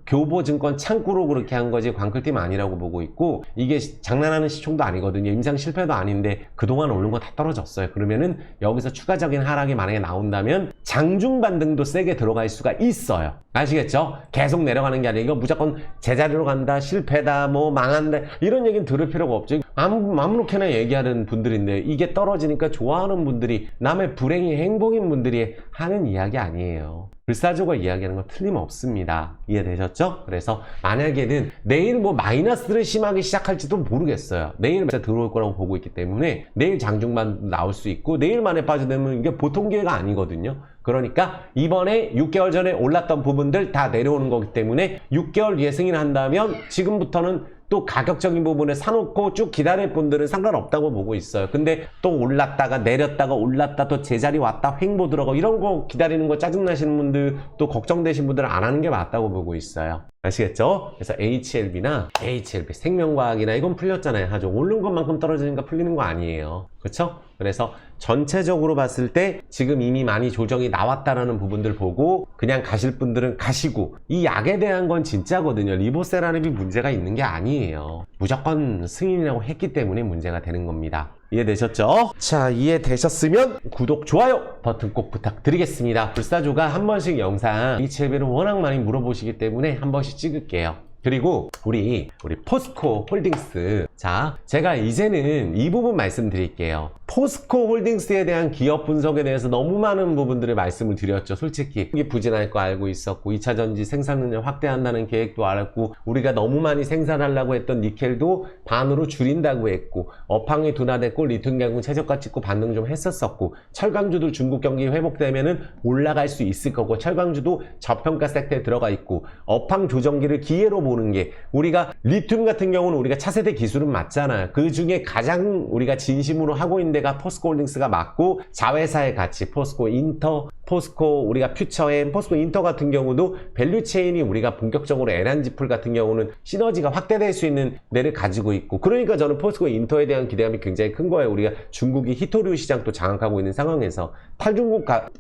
교보증권 창구로 그렇게 한 거지 광클팀 아니라고 보고 있고, 이게 장난하는 시총도 아니거든요. 임상 실패도 아닌데 그동안 오른 거 다 떨어졌어요. 그러면은 여기서 추가적인 하락이 만약에 나온다면 장중 반등도 세게 들어갈 수가 있어요. 아시겠죠? 계속 내려가는 게 아니라 이거 무조건 제자리로 간다, 실패다, 뭐 망한다, 이런 얘기는 들을 필요가 없죠. 아무렇게나 얘기하는 분들인데 이게 떨어지니까 좋아하는 분들이, 남의 불행이 행복인 분들이 하는 이야기 아니에요. 불사조가 이야기하는 건 틀림없습니다. 이해되셨죠? 그래서 만약에는 내일 뭐 마이너스를 심하게 시작할지도 모르겠어요. 내일 진짜 들어올 거라고 보고 있기 때문에 내일 장중반 나올 수 있고, 내일 만에 빠져들면 이게 보통 기회가 아니거든요. 그러니까 이번에 6개월 전에 올랐던 부분들 다 내려오는 거기 때문에 6개월 뒤에 승인한다면 지금부터는 또 가격적인 부분에 사놓고 쭉 기다릴 분들은 상관없다고 보고 있어요. 근데 또 올랐다가 내렸다가 올랐다 또 제자리 왔다 횡보 들어가고 이런 거 기다리는 거 짜증나시는 분들, 또 걱정되신 분들은 안 하는 게 맞다고 보고 있어요. 아시겠죠? 그래서 HLB나 HLB 생명과학이나 이건 풀렸잖아요. 하죠. 오른 것만큼 떨어지니까 풀리는 거 아니에요. 그렇죠? 그래서 전체적으로 봤을 때 지금 이미 많이 조정이 나왔다라는 부분들 보고 그냥 가실 분들은 가시고, 이 약에 대한 건 진짜거든요. 리보세라닙이 문제가 있는 게 아니에요. 무조건 승인이라고 했기 때문에 문제가 되는 겁니다. 이해되셨죠? 자, 이해되셨으면 구독, 좋아요 버튼 꼭 부탁드리겠습니다. 불사조가 한 번씩 영상 HLB를 워낙 많이 물어보시기 때문에 한 번씩 찍을게요. 그리고 우리 포스코 홀딩스, 자, 제가 이제는 이 부분 말씀드릴게요. 포스코 홀딩스에 대한 기업 분석에 대해서 너무 많은 부분들을 말씀을 드렸죠. 솔직히 이게 부진할 거 알고 있었고, 2차전지 생산 능력 확대한다는 계획도 알았고, 우리가 너무 많이 생산하려고 했던 니켈도 반으로 줄인다고 했고, 업황이 둔화됐고 리튬 가격 최저가 찍고 반등 좀 했었었고, 철강주도 중국 경기 회복되면은 올라갈 수 있을 거고, 철강주도 저평가 섹터에 들어가 있고, 업황 조정기를 기회로 보는 게, 우리가 리튬 같은 경우는 우리가 차세대 기술은 맞잖아요. 그 중에 가장 우리가 진심으로 하고 있는 데가 포스코 홀딩스가 맞고, 자회사의 가치 포스코 인터, 포스코 우리가 퓨처엠, 포스코 인터 같은 경우도 밸류체인이 우리가 본격적으로 에란지풀 같은 경우는 시너지가 확대될 수 있는 데를 가지고 있고, 그러니까 저는 포스코 인터에 대한 기대감이 굉장히 큰 거예요. 우리가 중국이 히토류 시장도 장악하고 있는 상황에서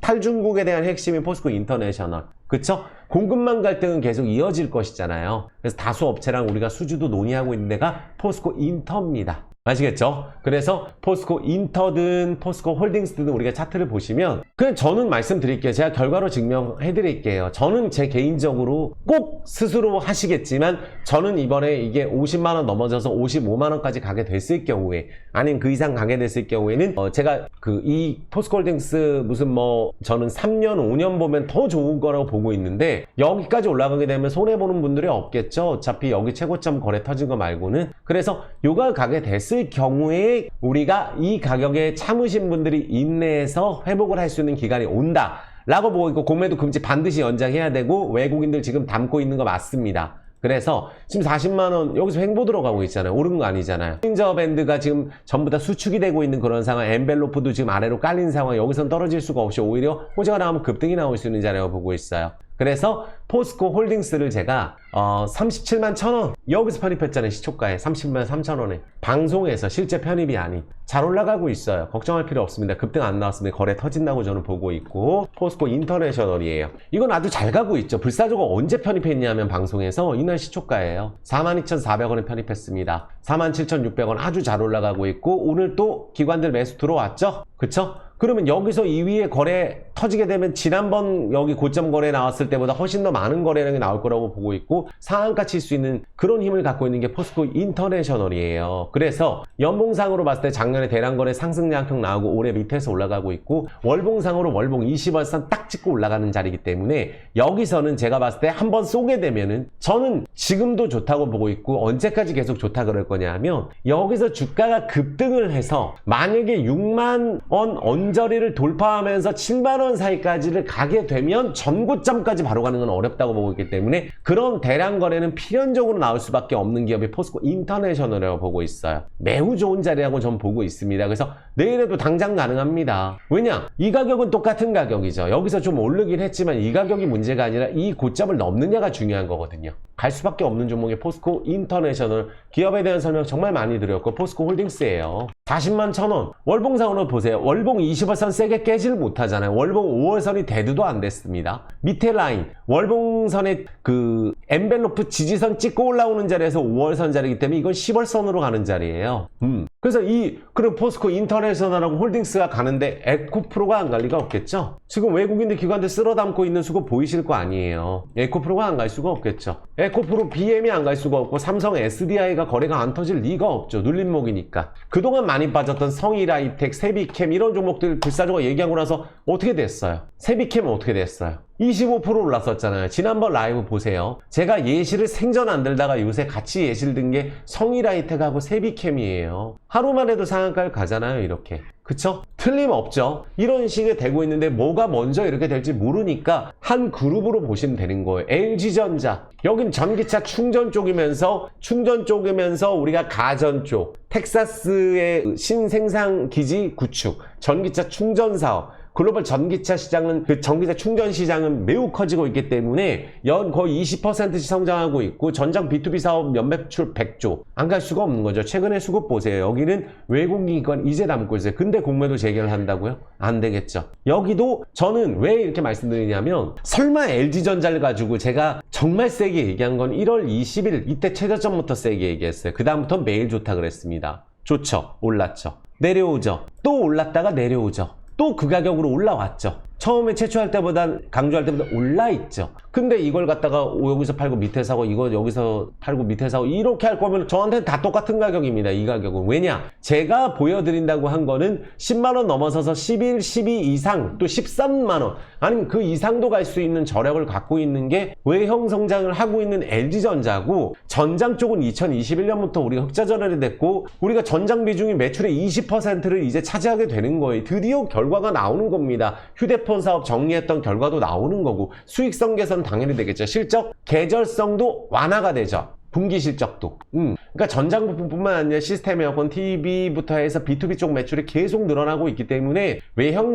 탈중국에 대한 핵심인 포스코 인터내셔널, 그쵸? 공급망 갈등은 계속 이어질 것이잖아요. 그래서 다수 업체랑 우리가 수주도 논의하고 있는 데가 포스코 인터입니다. 아시겠죠? 그래서 포스코 인터든 포스코 홀딩스든 우리가 차트를 보시면, 그냥 저는 말씀드릴게요. 제가 결과로 증명해 드릴게요. 저는 제 개인적으로 꼭 스스로 하시겠지만, 저는 이번에 이게 50만원 넘어져서 55만원까지 가게 됐을 경우에, 아니면 그 이상 가게 됐을 경우에는 제가 이 포스코 홀딩스 무슨 뭐 저는 3년 5년 보면 더 좋은 거라고 보고 있는데, 여기까지 올라가게 되면 손해보는 분들이 없겠죠. 어차피 여기 최고점 거래 터진 거 말고는. 그래서 요가 가게 됐을 경우에 우리가 이 가격에 참으신 분들이 인내해서 회복을 할 수 있는 기간이 온다 라고 보고 있고, 공매도 금지 반드시 연장해야 되고, 외국인들 지금 담고 있는 거 맞습니다. 그래서 지금 40만원 여기서 횡보 들어가고 있잖아요. 오른 거 아니잖아요. bollinger 밴드가 지금 전부 다 수축이 되고 있는 그런 상황, 엔벨로프도 지금 아래로 깔린 상황, 여기선 떨어질 수가 없이 오히려 호재가 나오면 급등이 나올 수 있는 자리라고 보고 있어요. 그래서 포스코 홀딩스를 제가 37만 1,000원 여기서 편입했잖아요. 시초가에 30만 3,000원에 방송에서 실제 편입이 아닌 잘 올라가고 있어요. 걱정할 필요 없습니다. 급등 안 나왔습니다. 거래 터진다고 저는 보고 있고 포스코 인터내셔널이에요. 이건 아주 잘 가고 있죠. 불사조가 언제 편입했냐면 방송에서 이날 시초가예요. 42,400원에 편입했습니다. 47,600원 아주 잘 올라가고 있고 오늘 또 기관들 매수 들어왔죠? 그쵸? 그러면 여기서 2위에 거래 터지게 되면 지난번 여기 고점 거래 나왔을 때보다 훨씬 더 많은 거래량이 나올 거라고 보고 있고 상한가 칠 수 있는 그런 힘을 갖고 있는 게 포스코 인터내셔널이에요. 그래서 연봉상으로 봤을 때 작년에 대량 거래 상승 양평 나오고 올해 밑에서 올라가고 있고 월봉상으로 월봉 20월선 딱 찍고 올라가는 자리이기 때문에 여기서는 제가 봤을 때 한번 쏘게 되면은 저는 지금도 좋다고 보고 있고 언제까지 계속 좋다 그럴 거냐 하면 여기서 주가가 급등을 해서 만약에 6만 원 언저리를 돌파하면서 7만 원 사이까지를 가게 되면 전고점까지 바로 가는 건 어렵다고 보고 있기 때문에 그런 대량 거래는 필연적으로 나올 수밖에 없는 기업이 포스코 인터내셔널이라고 보고 있어요. 매우 좋은 자리라고 전 보고 있습니다. 그래서 내일에도 당장 가능합니다. 왜냐? 이 가격은 똑같은 가격이죠. 여기서 좀 오르긴 했지만 이 가격이 문제가 아니라 이 고점을 넘느냐가 중요한 거거든요. 갈 수밖에 없는 종목이 포스코 인터내셔널. 기업에 대한 설명 정말 많이 드렸고 포스코 홀딩스예요. 40만 1,000원 월봉상으로 보세요. 월봉 20월선 세게 깨지를 못하잖아요. 월봉 5월선이 대두도 안 됐습니다. 밑에 라인 월봉선의 그 엔벨로프 지지선 찍고 올라오는 자리에서 5월선 자리이기 때문에 이건 10월선으로 가는 자리예요. 그래서 그리고 포스코 인터내셔널하고 홀딩스가 가는데 에코프로가 안 갈 리가 없겠죠. 지금 외국인들 기관들 쓸어 담고 있는 수급 보이실 거 아니에요. 에코프로가 안 갈 수가 없겠죠. 에코프로 BM이 안 갈 수가 없고 삼성 SDI가 거래가 안 터질 리가 없죠. 눌림목이니까. 그동안 많이 빠졌던 성일하이텍, 세비캠 이런 종목들 불사조가 얘기하고 나서 어떻게 됐어요? 세비캠은 어떻게 됐어요? 25% 올랐었잖아요. 지난번 라이브 보세요. 제가 예시를 생전 안 들다가 요새 같이 예시를 든 게 성일하이텍하고 세비캠이에요. 하루만 해도 상한가를 가잖아요. 이렇게. 그쵸? 틀림없죠. 이런 식의 되고 있는데 뭐가 먼저 이렇게 될지 모르니까 한 그룹으로 보시면 되는 거예요. LG전자. 여긴 전기차 충전 쪽이면서 우리가 가전 쪽, 텍사스의 신생산 기지 구축, 전기차 충전 사업, 글로벌 전기차 시장은 그 전기차 충전 시장은 매우 커지고 있기 때문에 연 거의 20%씩 성장하고 있고 전장 B2B 사업 연매출 100조 안 갈 수가 없는 거죠. 최근에 수급 보세요. 여기는 외국인권 이제 담고 있어요. 근데 공매도 재개를 한다고요? 안 되겠죠. 여기도 저는 왜 이렇게 말씀드리냐면 설마 LG전자를 가지고 제가 정말 세게 얘기한 건 1월 20일 이때 최저점부터 세게 얘기했어요. 그 다음부터 매일 좋다 그랬습니다. 좋죠. 올랐죠. 내려오죠. 또 올랐다가 내려오죠. 또 그 가격으로 올라왔죠. 처음에 최초할 때보다 강조할 때보다 올라있죠. 근데 이걸 갖다가 여기서 팔고 밑에 사고 이거 여기서 팔고 밑에 사고 이렇게 할 거면 저한테는 다 똑같은 가격입니다. 이 가격은. 왜냐? 제가 보여드린다고 한 거는 10만원 넘어서서 11, 12 이상 또 13만원 아니면 그 이상도 갈 수 있는 저력을 갖고 있는 게 외형 성장을 하고 있는 LG전자고 전장 쪽은 2021년부터 우리가 흑자 전환이 됐고 우리가 전장 비중이 매출의 20%를 이제 차지하게 되는 거예요. 드디어 결과가 나오는 겁니다. 휴대폰 사업 정리했던 결과도 나오는 거고 수익성 개선 당연히 되겠죠. 실적 계절성도 완화가 되죠. 분기 실적도. 그러니까 전장 부품뿐만 아니라 시스템 에어컨, TV부터 해서 B2B 쪽 매출이 계속 늘어나고 있기 때문에 외형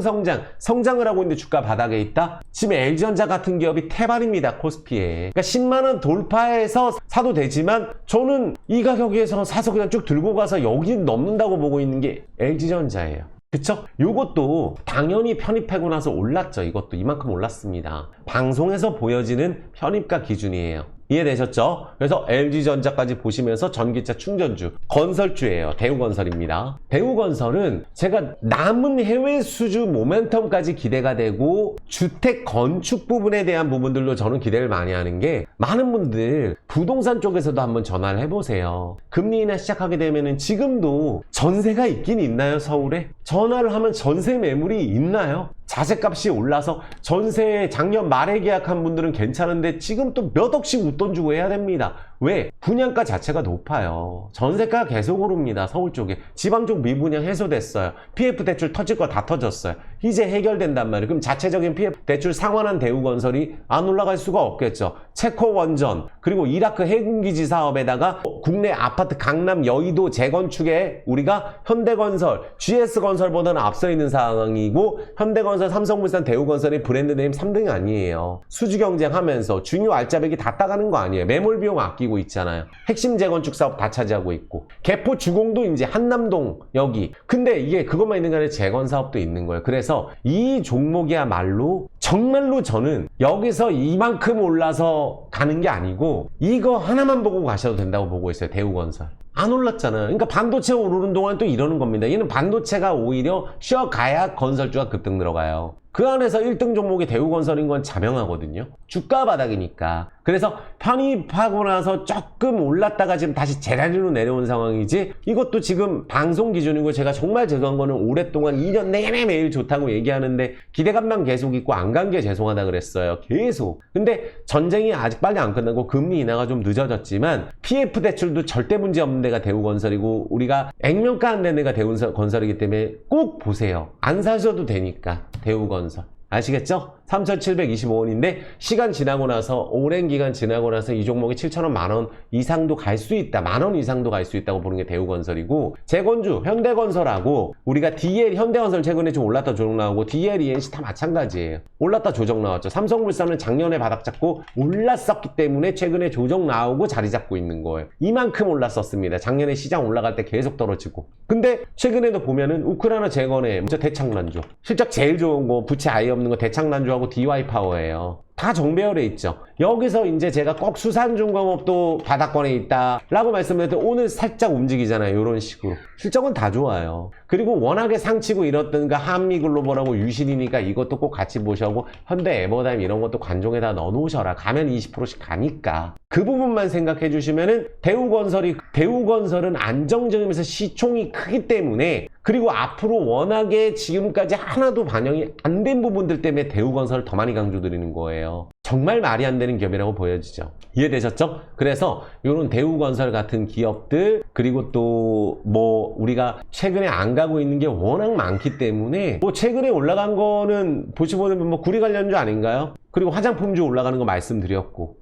성장을 하고 있는데 주가 바닥에 있다? 지금 LG전자 같은 기업이 태반입니다. 코스피에. 그러니까 10만원 돌파해서 사도 되지만 저는 이 가격에서 사서 그냥 쭉 들고 가서 여기 넘는다고 보고 있는 게 LG전자예요. 그쵸? 요것도 당연히 편입하고 나서 올랐죠. 이것도 이만큼 올랐습니다. 방송에서 보여지는 편입가 기준이에요. 이해되셨죠? 그래서 LG전자까지 보시면서 전기차 충전주, 건설주예요. 대우건설입니다. 대우건설은 제가 남은 해외 수주 모멘텀까지 기대가 되고 주택 건축 부분에 대한 부분들로 저는 기대를 많이 하는 게 많은 분들 부동산 쪽에서도 한번 전화를 해보세요. 금리 인하 시작하게 되면은 지금도 전세가 있긴 있나요? 서울에? 전화를 하면 전세 매물이 있나요? 자재값이 올라서 전세 작년 말에 계약한 분들은 괜찮은데 지금 또 몇 억씩 웃돈 주고 해야 됩니다. 왜? 분양가 자체가 높아요. 전세가가 계속 오릅니다. 서울 쪽에. 지방 쪽 미분양 해소됐어요. PF 대출 터질 거 다 터졌어요. 이제 해결된단 말이에요. 그럼 자체적인 PF 대출 상환한 대우건설이 안 올라갈 수가 없겠죠. 체코 원전, 그리고 이라크 해군기지 사업에다가 국내 아파트 강남 여의도 재건축에 우리가 현대건설, GS건설보다는 앞서 있는 상황이고, 현대건설, 삼성물산, 대우건설이 브랜드 네임 3등이 아니에요. 수주 경쟁하면서 중요 알짜배기 다 따가는 거 아니에요. 매몰 비용 아끼고 있잖아요. 핵심 재건축 사업 다 차지하고 있고, 개포 주공도 이제 한남동 여기. 근데 이게 그것만 있는 게 아니라 재건 사업도 있는 거예요. 그래서 이 종목이야말로 정말로 저는 여기서 이만큼 올라서 가는 게 아니고 이거 하나만 보고 가셔도 된다고 보고 있어요. 대우건설. 안 올랐잖아요. 그러니까 반도체 오르는 동안 또 이러는 겁니다. 얘는 반도체가 오히려 쉬어가야 건설주가 급등 들어가요. 그 안에서 1등 종목이 대우건설인 건 자명하거든요. 주가 바닥이니까. 그래서 편입하고 나서 조금 올랐다가 지금 다시 제자리로 내려온 상황이지, 이것도 지금 방송 기준이고 제가 정말 죄송한 거는 오랫동안 2년 내내 매일 좋다고 얘기하는데 기대감만 계속 있고 안 간 게 죄송하다 그랬어요. 계속. 근데 전쟁이 아직 빨리 안 끝나고 금리 인하가 좀 늦어졌지만 PF 대출도 절대 문제 없는 데가 대우건설이고 우리가 액면가 안 되는 데가 대우건설이기 때문에 꼭 보세요. 안 사셔도 되니까 대우건설. 아시겠죠? 3,725원인데 시간 지나고 나서, 오랜 기간 지나고 나서 이 종목이 7,000원, 만원 이상도 갈 수 있다. 만원 이상도 갈 수 있다고 보는 게 대우건설이고, 재건주, 현대건설하고 우리가 DL, 현대건설 최근에 좀 올랐다 조정 나오고 DL, ENC 다 마찬가지예요. 올랐다 조정 나왔죠. 삼성물산은 작년에 바닥 잡고 올랐었기 때문에 최근에 조정 나오고 자리 잡고 있는 거예요. 이만큼 올랐었습니다. 작년에 시장 올라갈 때 계속 떨어지고. 근데 최근에도 보면은 우크라이나 재건에 대창난조, 실적 제일 좋은 거, 부채 아예 없는 거 대창난조하고 DY파워예요. 다 정배열에 있죠. 여기서 이제 제가 꼭 수산중공업도 바닥권에 있다 라고 말씀드렸더니 오늘 살짝 움직이잖아요. 이런 식으로 실적은 다 좋아요. 그리고 워낙에 상치고 이렇던가 한미글로벌하고 유실이니까 이것도 꼭 같이 보셔고, 현대 에버다임 이런 것도 관종에다 넣어놓으셔라. 가면 20%씩 가니까 그 부분만 생각해 주시면은 대우건설은 안정적이면서 시총이 크기 때문에, 그리고 앞으로 워낙에 지금까지 하나도 반영이 안 된 부분들 때문에 대우건설을 더 많이 강조드리는 거예요. 정말 말이 안 되는 기업이라고 보여지죠. 이해되셨죠? 그래서 이런 대우건설 같은 기업들, 그리고 또 뭐 우리가 최근에 안 가고 있는 게 워낙 많기 때문에, 뭐 최근에 올라간 거는 보시면 뭐 구리 관련주 아닌가요? 그리고 화장품주 올라가는 거 말씀드렸고,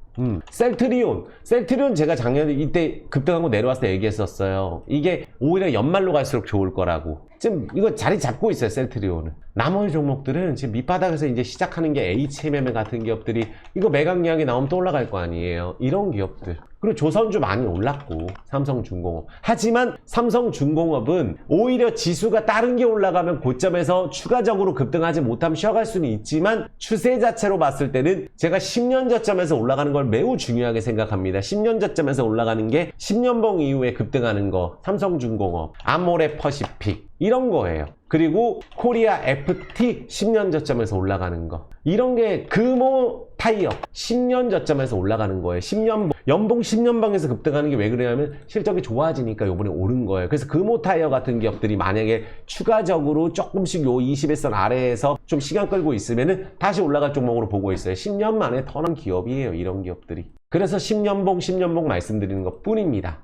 셀트리온 제가 작년에 이때 급등한 거 내려왔을 때 얘기했었어요. 이게 오히려 연말로 갈수록 좋을 거라고. 지금 이거 자리 잡고 있어요. 셀트리온은. 나머지 종목들은 지금 밑바닥에서 이제 시작하는 게 HMM 같은 기업들이 이거 매각 이야기 나오면 또 올라갈 거 아니에요. 이런 기업들. 그리고 조선주 많이 올랐고, 삼성중공업. 하지만 삼성중공업은 오히려 지수가 다른 게 올라가면 고점에서 추가적으로 급등하지 못하면 쉬어갈 수는 있지만, 추세 자체로 봤을 때는 제가 10년 저점에서 올라가는 걸 매우 중요하게 생각합니다. 10년 저점에서 올라가는 게 10년봉 이후에 급등하는 거, 삼성중공업, 아모레 퍼시픽 이런 거예요. 그리고 코리아 FT 10년 저점에서 올라가는 거, 이런 게 금호 타이어 10년 저점에서 올라가는 거예요. 10년 연봉 10년방에서 급등하는 게 왜 그러냐면 실적이 좋아지니까 요번에 오른 거예요. 그래서 금호 타이어 같은 기업들이 만약에 추가적으로 조금씩 요 21선 아래에서 좀 시간 끌고 있으면은 다시 올라갈 종목으로 보고 있어요. 10년 만에 터는 기업이에요. 이런 기업들이. 그래서 10년봉 말씀드리는 것 뿐입니다.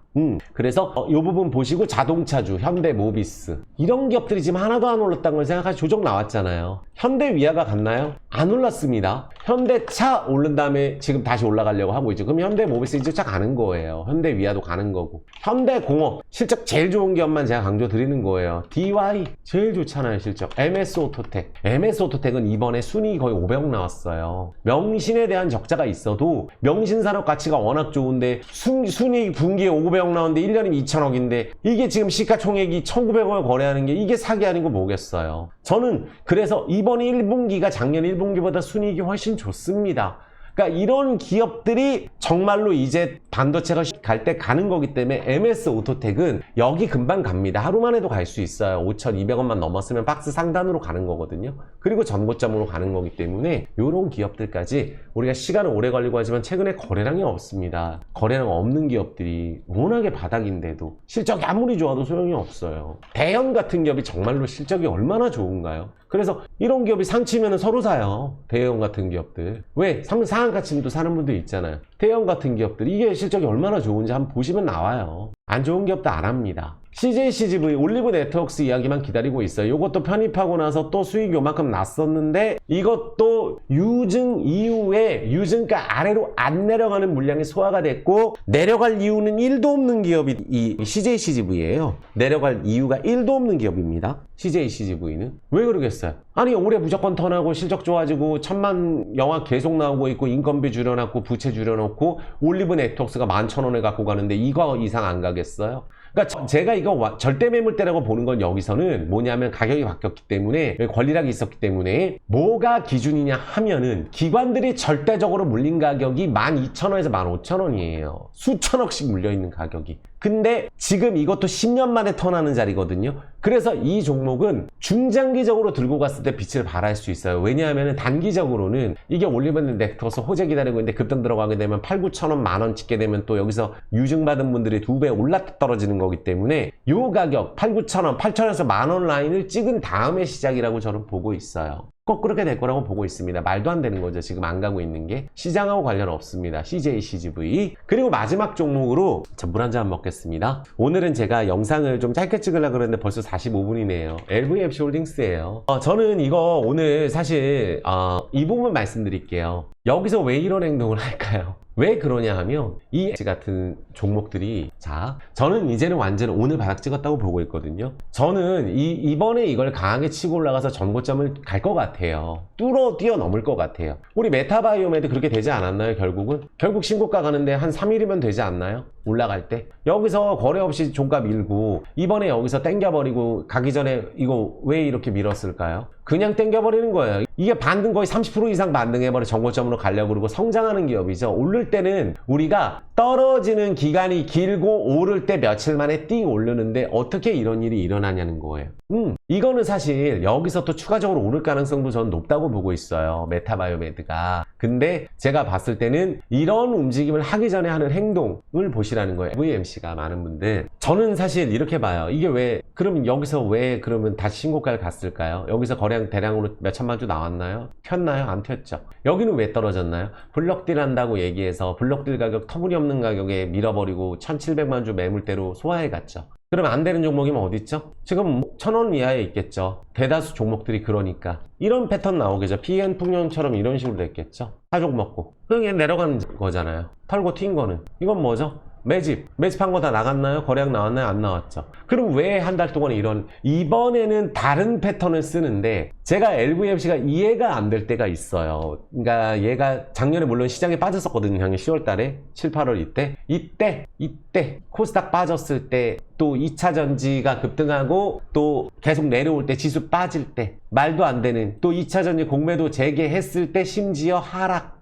그래서 이 부분 보시고 자동차주, 현대모비스 이런 기업들이 지금 하나도 안 올랐다는 걸 생각하시, 조정 나왔잖아요. 현대위아가 갔나요? 안 올랐습니다. 현대차 오른 다음에 지금 다시 올라가려고 하고 있죠. 그럼 현대모비스 이제 차 가는 거예요. 현대위아도 가는 거고. 현대공업 실적 제일 좋은 기업만 제가 강조 드리는 거예요. DY 제일 좋잖아요. 실적. MS오토텍은 이번에 순이익 거의 500억 나왔어요. 명신에 대한 적자가 있어도 명신산업 가치가 워낙 좋은데 순이익 분기에 500억 나오는데 1년이면 2천억인데 이게 지금 시가총액이 1900억을 거래하는 게 이게 사기 아니고 뭐겠어요. 저는 그래서 이번 1분기가 작년 1분기보다 순이익이 훨씬 좋습니다. 그러니까 이런 기업들이 정말로 이제 반도체가 갈 때 가는 거기 때문에 MS오토텍은 여기 금방 갑니다. 하루만 해도 갈 수 있어요. 5,200원만 넘었으면 박스 상단으로 가는 거거든요. 그리고 전고점으로 가는 거기 때문에 이런 기업들까지 우리가 시간은 오래 걸리고 하지만 최근에 거래량이 없습니다. 거래량 없는 기업들이 워낙에 바닥인데도 실적이 아무리 좋아도 소용이 없어요. 대형 같은 기업이 정말로 실적이 얼마나 좋은가요? 그래서 이런 기업이 상치면 서로 사요. 대형 같은 기업들. 왜? 상한가침도 사는 분들 있잖아요. 대형 같은 기업들 이게 실적이 얼마나 좋은지 한번 보시면 나와요. 안 좋은 기업도 안 합니다. CJ-CGV 올리브 네트워크스 이야기만 기다리고 있어요. 이것도 편입하고 나서 또 수익 요만큼 났었는데 이것도 유증 이후에 유증가 아래로 안 내려가는 물량이 소화가 됐고 내려갈 이유는 1도 없는 기업이 이 CJ-CGV예요. 내려갈 이유가 1도 없는 기업입니다. CJ-CGV는. 왜 그러겠어요? 아니 올해 무조건 턴하고 실적 좋아지고 1000만 영화 계속 나오고 있고 인건비 줄여놨고 부채 줄여놓고 올리브 네트워크스가 11,000원에 갖고 가는데 이거 이상 안 가겠어요? 그러니까 제가 이거 절대 매물대라고 보는 건 여기서는 뭐냐면 가격이 바뀌었기 때문에 권리락이 있었기 때문에 뭐가 기준이냐 하면은 기관들이 절대적으로 물린 가격이 12,000원에서 15,000원이에요. 수천억씩 물려있는 가격이. 근데 지금 이것도 10년 만에 턴하는 자리거든요. 그래서 이 종목은 중장기적으로 들고 갔을 때 빛을 발할 수 있어요. 왜냐하면 단기적으로는 이게 올리브는 네트워크스 호재 기다리고 있는데 급등 들어가게 되면 8, 9천원 만원 찍게 되면 또 여기서 유증받은 분들이 2배 올라 떨어지는 거기 때문에 이 가격 8, 9천원, 8천원에서 만원 라인을 찍은 다음에 시작이라고 저는 보고 있어요. 꼭 그렇게 될 거라고 보고 있습니다. 말도 안 되는 거죠. 지금 안 가고 있는 게. 시장하고 관련 없습니다. CJ-CGV. 그리고 마지막 종목으로 물 한 잔 먹겠습니다. 오늘은 제가 영상을 좀 짧게 찍으려고 그랬는데 벌써 45분이네요. LVMC 홀딩스예요. 저는 이거 오늘 사실 이 부분 말씀드릴게요. 여기서 왜 이런 행동을 할까요? 왜 그러냐 하면 이 같은 종목들이 저는 이제는 완전히 오늘 바닥 찍었다고 보고 있거든요. 저는 이번에 이걸 강하게 치고 올라가서 전고점을 갈 것 같아요. 뛰어넘을 것 같아요. 우리 메타바이오메드 그렇게 되지 않았나요? 결국 신고가 가는데 한 3일이면 되지 않나요? 올라갈 때 여기서 거래 없이 종가 밀고 이번에 여기서 땡겨버리고 가기 전에 이거 왜 이렇게 밀었을까요? 그냥 땡겨버리는 거예요. 이게 반등 거의 30% 이상 반등해버려 전고점으로 가려고 그러고 성장하는 기업이죠. 오를 때는 우리가 떨어지는 기간이 길고 오를 때 며칠 만에 띵 오르는데 어떻게 이런 일이 일어나냐는 거예요. 이거는 사실 여기서 또 추가적으로 오를 가능성도 저는 높다고 보고 있어요. 메타바이오메드가. 근데 제가 봤을 때는 이런 움직임을 하기 전에 하는 행동을 보시라는 거예요. VMC가 많은 분들. 저는 사실 이렇게 봐요. 이게 그러면 여기서 왜 그러면 다시 신고가를 갔을까요? 여기서 거래량 대량으로 몇 천만 주 나왔나요? 튀었나요? 안 튀었죠. 여기는 왜 떨어졌나요? 블록딜 한다고 얘기해서 블록딜 가격 터무니없는 가격에 밀어버리고 1700만 주 매물대로 소화해 갔죠. 그럼 안 되는 종목이면 어디 있죠? 지금 1000원 이하에 있겠죠. 대다수 종목들이 그러니까. 이런 패턴 나오겠죠. PN 풍년처럼 이런 식으로 됐겠죠. 사족 먹고. 그게 내려가는 거잖아요. 털고 튄 거는. 이건 뭐죠? 매집한 거 다 나갔나요? 거래량 나왔나요? 안 나왔죠. 그럼 왜 한 달 동안 이번에는 다른 패턴을 쓰는데 제가 LVMC가 이해가 안 될 때가 있어요. 그러니까 얘가 작년에 물론 시장에 빠졌었거든요. 작년 10월 달에 7, 8월 이때 코스닥 빠졌을 때 또 2차 전지가 급등하고 또 계속 내려올 때 지수 빠질 때 말도 안 되는 또 2차 전지 공매도 재개했을 때 심지어 하락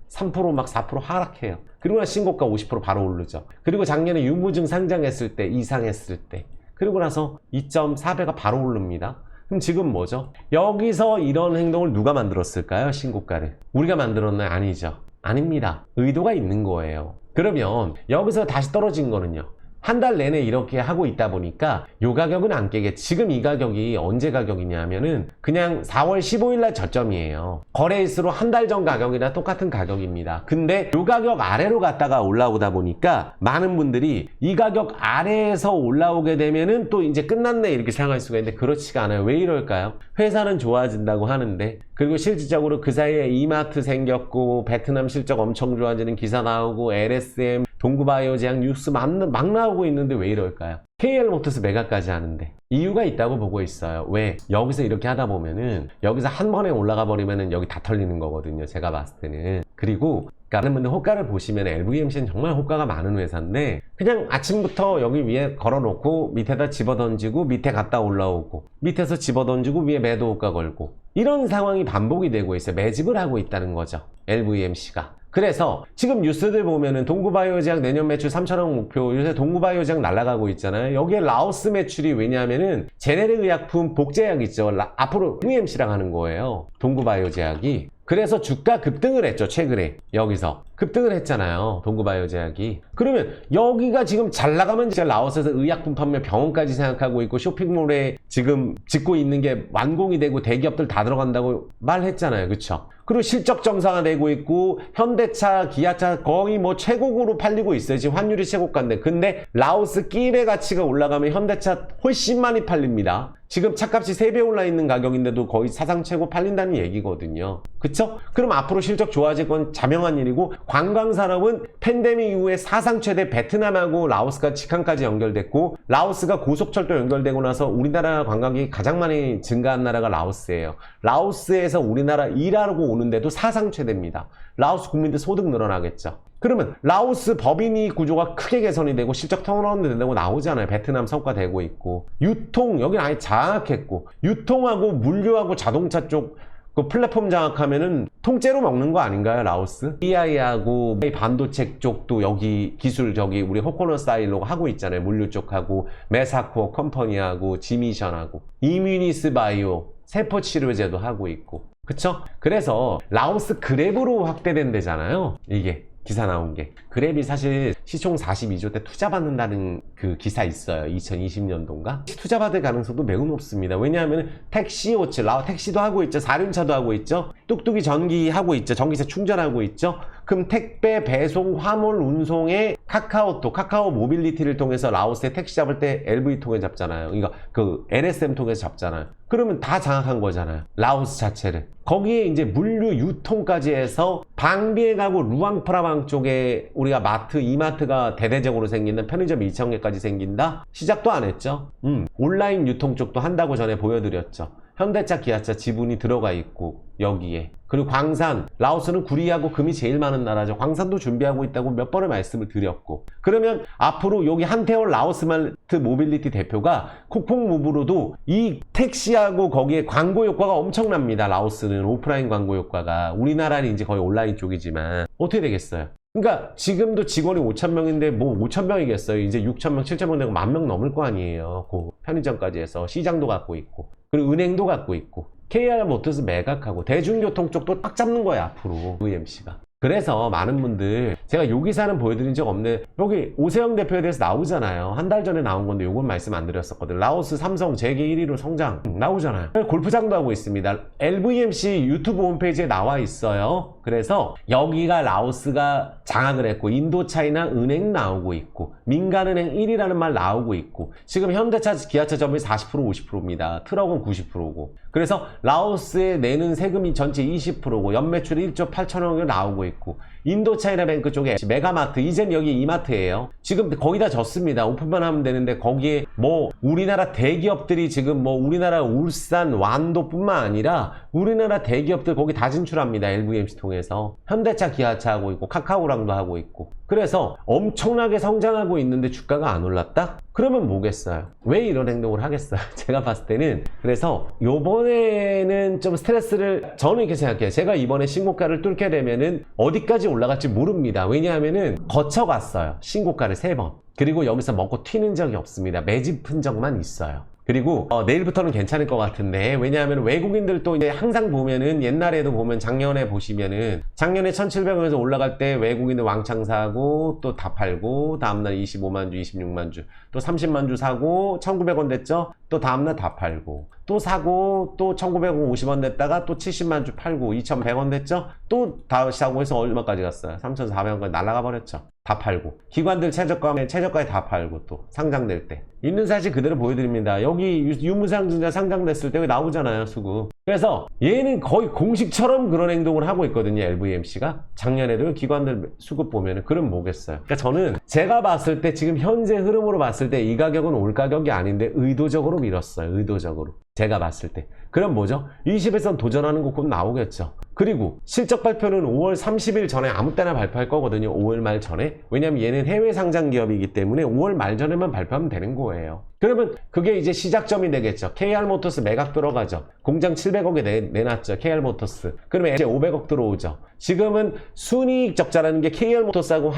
3% 막 4% 하락해요. 그리고 나서 신고가 50% 바로 오르죠. 그리고 작년에 유무증 상장했을 때 이상했을 때 그리고 나서 2.4배가 바로 오릅니다. 그럼 지금 뭐죠? 여기서 이런 행동을 누가 만들었을까요? 신고가를. 우리가 만들었나요? 아니죠. 아닙니다. 의도가 있는 거예요. 그러면 여기서 다시 떨어진 거는요. 한 달 내내 이렇게 하고 있다 보니까 이 가격은 안 깨게. 지금 이 가격이 언제 가격이냐면은 그냥 4월 15일 날 저점이에요. 거래일수로 한 달 전 가격이나 똑같은 가격입니다. 근데 이 가격 아래로 갔다가 올라오다 보니까 많은 분들이 이 가격 아래에서 올라오게 되면은 또 이제 끝났네 이렇게 생각할 수가 있는데 그렇지가 않아요. 왜 이럴까요? 회사는 좋아진다고 하는데 그리고 실질적으로 그 사이에 이마트 생겼고 베트남 실적 엄청 좋아지는 기사 나오고 LSM 동구바이오 제약 뉴스 막 나오고 있는데 왜 이럴까요? KL모터스 매각까지 하는데 이유가 있다고 보고 있어요. 왜? 여기서 이렇게 하다 보면은 여기서 한 번에 올라가 버리면은 여기 다 털리는 거거든요. 제가 봤을 때는. 그리고 많은 분들 호가를 보시면 LVMC는 정말 호가가 많은 회사인데 그냥 아침부터 여기 위에 걸어놓고 밑에다 집어던지고 밑에 갔다 올라오고 밑에서 집어던지고 위에 매도 호가 걸고 이런 상황이 반복이 되고 있어요. 매집을 하고 있다는 거죠. LVMC가. 그래서 지금 뉴스들 보면은 동구바이오제약 내년 매출 3천억 목표 요새 동구바이오제약 날아가고 있잖아요. 여기에 라오스 매출이 왜냐하면은 제네릭 의약품 복제약 있죠. 앞으로 LVMC랑 하는 거예요. 동구바이오제약이. 그래서 주가 급등을 했죠. 최근에 여기서. 급등을 했잖아요. 동구바이오 제약이. 그러면 여기가 지금 잘 나가면 진짜 라오스에서 의약품 판매 병원까지 생각하고 있고 쇼핑몰에 지금 짓고 있는 게 완공이 되고 대기업들 다 들어간다고 말했잖아요. 그쵸? 그리고 실적 정상화되고 있고 현대차, 기아차 거의 뭐 최고급으로 팔리고 있어요. 지금 환율이 최고가인데. 근데 라오스 끼의 가치가 올라가면 현대차 훨씬 많이 팔립니다. 지금 차값이 3배 올라 있는 가격인데도 거의 사상 최고 팔린다는 얘기거든요. 그쵸? 그럼 앞으로 실적 좋아질 건 자명한 일이고, 관광산업은 팬데믹 이후에 사상 최대 베트남하고 라오스가 직항까지 연결됐고, 라오스가 고속철도 연결되고 나서 우리나라 관광객이 가장 많이 증가한 나라가 라오스예요. 라오스에서 우리나라 일하고 오는데도 사상 최대입니다. 라오스 국민들 소득 늘어나겠죠. 그러면 라오스 법인이 구조가 크게 개선이 되고 실적 턴어라운드 된다고 나오잖아요. 베트남 성과 되고 있고, 유통 여기는 아예 장악했고, 유통하고 물류하고 자동차 쪽 그 플랫폼 장악하면은 통째로 먹는 거 아닌가요, 라오스? AI하고 반도체 쪽도 여기 기술 저기 우리 호코너 스타일로 하고 있잖아요. 물류 쪽하고 메사코 컴퍼니하고 지미션하고 이뮤니스 바이오 세포 치료제도 하고 있고. 그쵸? 그래서 라오스 그랩으로 확대된 데잖아요. 이게 기사 나온 게. 그랩이 사실 시총 42조 때 투자받는다는 그 기사 있어요. 2020년도인가? 투자받을 가능성도 매우 높습니다. 왜냐하면 택시워치, 택시도 하고 있죠. 사륜차도 하고 있죠. 뚝뚝이 전기 하고 있죠. 전기세 충전하고 있죠. 그럼 택배, 배송, 화물, 운송에 카카오 모빌리티를 통해서 라오스에 택시 잡을 때 LV 통해 잡잖아요. 그러니까 그 LSM 통해서 잡잖아요. 그러면 다 장악한 거잖아요. 라오스 자체를. 거기에 이제 물류 유통까지 해서 방비에 가고 루앙프라방 쪽에 우리가 마트, 이마트가 대대적으로 생기는 편의점 2,000개까지 생긴다? 시작도 안 했죠. 온라인 유통 쪽도 한다고 전에 보여드렸죠. 현대차, 기아차 지분이 들어가 있고 여기에. 그리고 광산, 라오스는 구리하고 금이 제일 많은 나라죠. 광산도 준비하고 있다고 몇 번을 말씀을 드렸고. 그러면 앞으로 여기 한태원 라오스마트 모빌리티 대표가 콕콕무브로도 이 택시하고 거기에 광고 효과가 엄청납니다. 라오스는 오프라인 광고 효과가. 우리나라는 이제 거의 온라인 쪽이지만 어떻게 되겠어요? 그러니까 지금도 직원이 5,000명인데 뭐 5,000명이겠어요. 이제 6,000명, 7,000명 되고 10,000명 넘을 거 아니에요. 그 편의점까지 해서 시장도 갖고 있고. 그리고 은행도 갖고 있고. KR모터스 매각하고 대중교통 쪽도 딱 잡는 거야 앞으로 VMC가. 그래서 많은 분들 제가 요 기사는 보여드린 적 없는데 여기 오세영 대표에 대해서 나오잖아요. 한 달 전에 나온 건데 요건 말씀 안 드렸었거든. 라오스 삼성 재계 1위로 성장 나오잖아요. 골프장도 하고 있습니다. LVMC 유튜브 홈페이지에 나와 있어요. 그래서 여기가 라오스가 장악을 했고 인도 차이나 은행 나오고 있고 민간은행 1위라는 말 나오고 있고 지금 현대차 기아차 점유율 40% 50%입니다. 트럭은 90%고 그래서 라오스에 내는 세금이 전체 20%고 연매출 1조 8천억이 나오고 있고 인도 차이나 뱅크 쪽에 메가마트 이젠 여기 이마트예요. 지금 거의 다 졌습니다. 오픈만 하면 되는데 거기에 뭐 우리나라 대기업들이 지금 뭐 우리나라 울산 완도뿐만 아니라 우리나라 대기업들 거기 다 진출합니다. LVMC 통해서 현대차 기아차 하고 있고 카카오랑도 하고 있고 그래서 엄청나게 성장하고 있는데 주가가 안 올랐다? 그러면 뭐겠어요? 왜 이런 행동을 하겠어요? 제가 봤을 때는 그래서 요번에는 좀 스트레스를 저는 이렇게 생각해요. 제가 이번에 신고가를 뚫게 되면은 어디까지 올라갈지 모릅니다. 왜냐하면은 거쳐갔어요. 신고가를 3번. 그리고 여기서 먹고 튀는 적이 없습니다. 매집 흔적만 있어요. 그리고 내일부터는 괜찮을 것 같은데 왜냐하면 외국인들도 이제 항상 보면은 옛날에도 보면 작년에 보시면은 작년에 1,700원에서 올라갈 때 외국인들 왕창 사고 또 다 팔고 다음날 25만 주 26만 주 또 30만 주 사고 1,900원 됐죠. 또 다음날 다 팔고 또 사고 또 1,950원 됐다가 또 70만 주 팔고 2,100원 됐죠. 또 다시 사고 해서 얼마까지 갔어요? 3,400원까지 날아가 버렸죠. 다 팔고 기관들 최저가에 다 팔고 또 상장될 때 있는 사실 그대로 보여드립니다. 여기 유무상증자 상장됐을 때 나오잖아요. 수급. 그래서 얘는 거의 공식처럼 그런 행동을 하고 있거든요. LVMC가 작년에도 기관들 수급 보면은 그럼 뭐겠어요. 그러니까 저는 제가 봤을 때 지금 현재 흐름으로 봤을 때 이 가격은 올 가격이 아닌데 의도적으로 밀었어요. 의도적으로 제가 봤을 때. 그럼 뭐죠? 20에선 도전하는 거 곧 나오겠죠. 그리고 실적 발표는 5월 30일 전에 아무 때나 발표할 거거든요. 5월 말 전에. 왜냐면 얘는 해외 상장 기업이기 때문에 5월 말 전에만 발표하면 되는 거예요. 그러면 그게 이제 시작점이 되겠죠. KR모터스 매각 들어가죠. 공장 700억에 내놨죠. KR모터스. 그러면 이제 500억 들어오죠. 지금은 순이익 적자라는 게 KR모터스하고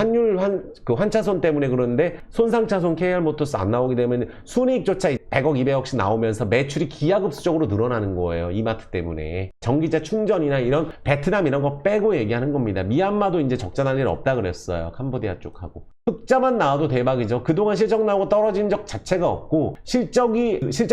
환차손 때문에 그러는데 손상차손 KR모터스 안 나오게 되면 순이익조차 100억, 200억씩 나오면서 매출이 기하급수적으로 늘어나는 거예요. 이마트 때문에. 전기차 충전이나 이런 이건 베트남 이런 거 빼고 얘기하는 겁니다. 미얀마도 이제 적자날 일 없다 그랬어요. 캄보디아 쪽하고. 흑자만 나와도 대박이죠. 그동안 실적 나오고 떨어진 적 자체가 없고 실적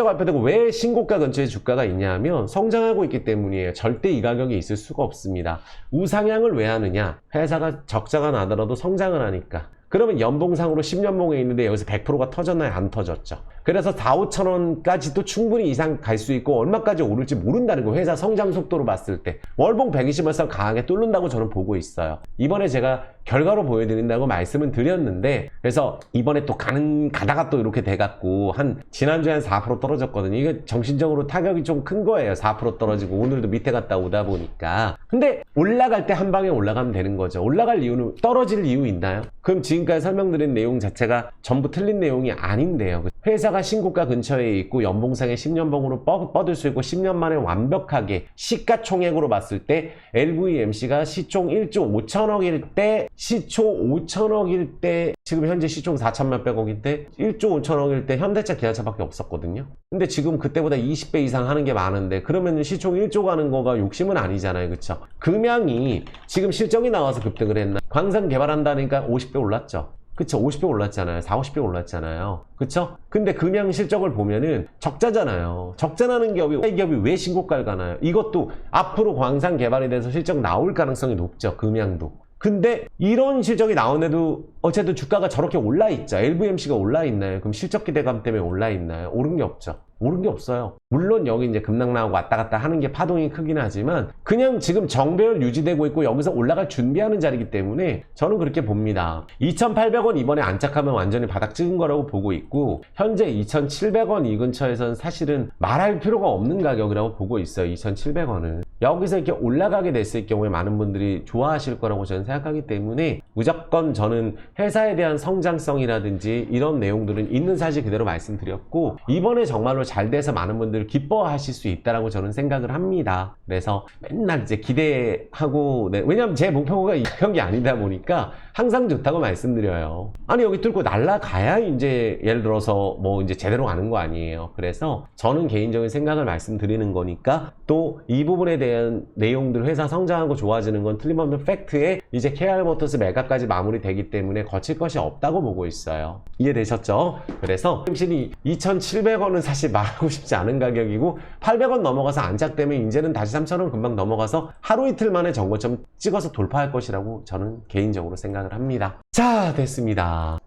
발표되고 왜 신고가 근처에 주가가 있냐면 성장하고 있기 때문이에요. 절대 이 가격이 있을 수가 없습니다. 우상향을 왜 하느냐? 회사가 적자가 나더라도 성장을 하니까. 그러면 연봉상으로 10년봉에 있는데 여기서 100%가 터졌나요? 안 터졌죠. 그래서 4, 5천 원까지도 충분히 이상 갈 수 있고 얼마까지 오를지 모른다는 거. 회사 성장 속도로 봤을 때 월봉 120원 강하게 뚫는다고 저는 보고 있어요. 이번에 제가 결과로 보여드린다고 말씀은 드렸는데, 그래서 이번에 또 가다가 또 이렇게 돼갖고 지난주에 한 4% 떨어졌거든요. 이게 정신적으로 타격이 좀 큰 거예요. 4% 떨어지고 오늘도 밑에 갔다 오다 보니까. 근데 올라갈 때 한 방에 올라가면 되는 거죠. 올라갈 이유는, 떨어질 이유 있나요? 그럼 지금까지 설명드린 내용 자체가 전부 틀린 내용이 아닌데요. 회사가 신고가 근처에 있고 연봉상의 10년봉으로 뻗을 수 있고 10년 만에 완벽하게 시가총액으로 봤을 때 LVMC가 시총 1조 5천억일 때, 지금 현재 시총 4천만 백억인데 1조 5천억일 때 현대차, 기아차밖에 없었거든요. 근데 지금 그때보다 20배 이상 하는 게 많은데, 그러면 시총 1조 가는 거가 욕심은 아니잖아요. 그쵸? 금양이 지금 실적이 나와서 급등을 했나? 광산 개발한다니까 50배 올랐죠. 그쵸? 50배 올랐잖아요. 40, 50배 올랐잖아요. 그쵸? 근데 금양 실적을 보면은 적자잖아요. 적자나는 이 기업이 왜 신고가를 가나요? 이것도 앞으로 광산 개발에 대해서 실적 나올 가능성이 높죠. 금양도. 근데 이런 실적이 나오는데도 어쨌든 주가가 저렇게 올라있죠. LVMC가 올라있나요? 그럼 실적 기대감 때문에 올라있나요? 오른 게 없죠. 오른 게 없어요. 물론 여기 이제 급락 나오고 왔다 갔다 하는 게 파동이 크긴 하지만 그냥 지금 정배열 유지되고 있고 여기서 올라갈 준비하는 자리이기 때문에 저는 그렇게 봅니다. 2,800원 이번에 안착하면 완전히 바닥 찍은 거라고 보고 있고, 현재 2,700원 이 근처에서는 사실은 말할 필요가 없는 가격이라고 보고 있어요. 2,700원은. 여기서 이렇게 올라가게 됐을 경우에 많은 분들이 좋아하실 거라고 저는 생각하기 때문에 무조건 저는 회사에 대한 성장성이라든지 이런 내용들은 있는 사실 그대로 말씀드렸고, 이번에 정말로 잘 돼서 많은 분들 기뻐하실 수 있다라고 저는 생각을 합니다. 그래서 맨날 이제 기대하고, 왜냐면 제 목표가 이런 게 아니다 보니까 항상 좋다고 말씀드려요. 아니 여기 뚫고 날아가야 이제 예를 들어서 뭐 이제 제대로 가는 거 아니에요. 그래서 저는 개인적인 생각을 말씀드리는 거니까, 또 이 부분에 대한 내용들, 회사 성장하고 좋아지는 건 틀림없는 팩트에 이제 KR모터스 매각까지 마무리되기 때문에 거칠 것이 없다고 보고 있어요. 이해되셨죠? 그래서 확실히 2,700원은 사실 말하고 싶지 않은 가격이고, 800원 넘어가서 안착되면 이제는 다시 3,000원 금방 넘어가서 하루 이틀 만에 정고점 찍어서 돌파할 것이라고 저는 개인적으로 생각을 합니다. 자, 됐습니다.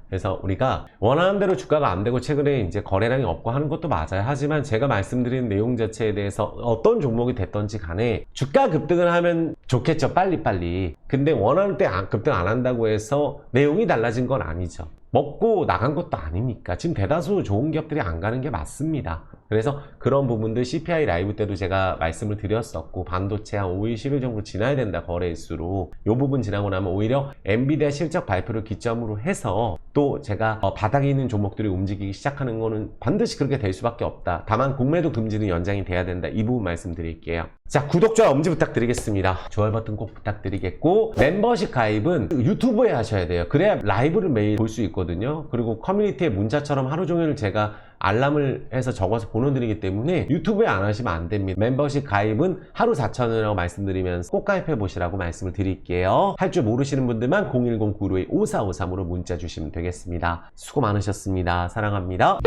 그래서 우리가 원하는 대로 주가가 안 되고 최근에 이제 거래량이 없고 하는 것도 맞아요. 하지만 제가 말씀드린 내용 자체에 대해서 어떤 종목이 됐던지 간에 주가 급등을 하면 좋겠죠. 빨리빨리. 근데 원하는 때 급등 안 한다고 해서 내용이 달라진 건 아니죠. 먹고 나간 것도 아니니까. 지금 대다수 좋은 기업들이 안 가는 게 맞습니다. 그래서 그런 부분들 CPI 라이브 때도 제가 말씀을 드렸었고, 반도체 한 5일, 10일 정도 지나야 된다, 거래일수로. 이 부분 지나고 나면 오히려 엔비디아 실적 발표를 기점으로 해서 또 제가 바닥에 있는 종목들이 움직이기 시작하는 거는 반드시 그렇게 될 수밖에 없다. 다만 공매도 금지는 연장이 돼야 된다. 이 부분 말씀드릴게요. 자, 구독, 좋아요, 엄지 부탁드리겠습니다. 좋아요 버튼 꼭 부탁드리겠고, 멤버십 가입은 유튜브에 하셔야 돼요. 그래야 라이브를 매일 볼 수 있거든요. 그리고 커뮤니티에 문자처럼 하루 종일 제가 알람을 해서 적어서 보내드리기 때문에 유튜브에 안 하시면 안 됩니다. 멤버십 가입은 하루 4,000원이라고 말씀드리면서 꼭 가입해 보시라고 말씀을 드릴게요. 할 줄 모르시는 분들만 010-952-5453으로 문자 주시면 되겠습니다. 수고 많으셨습니다. 사랑합니다.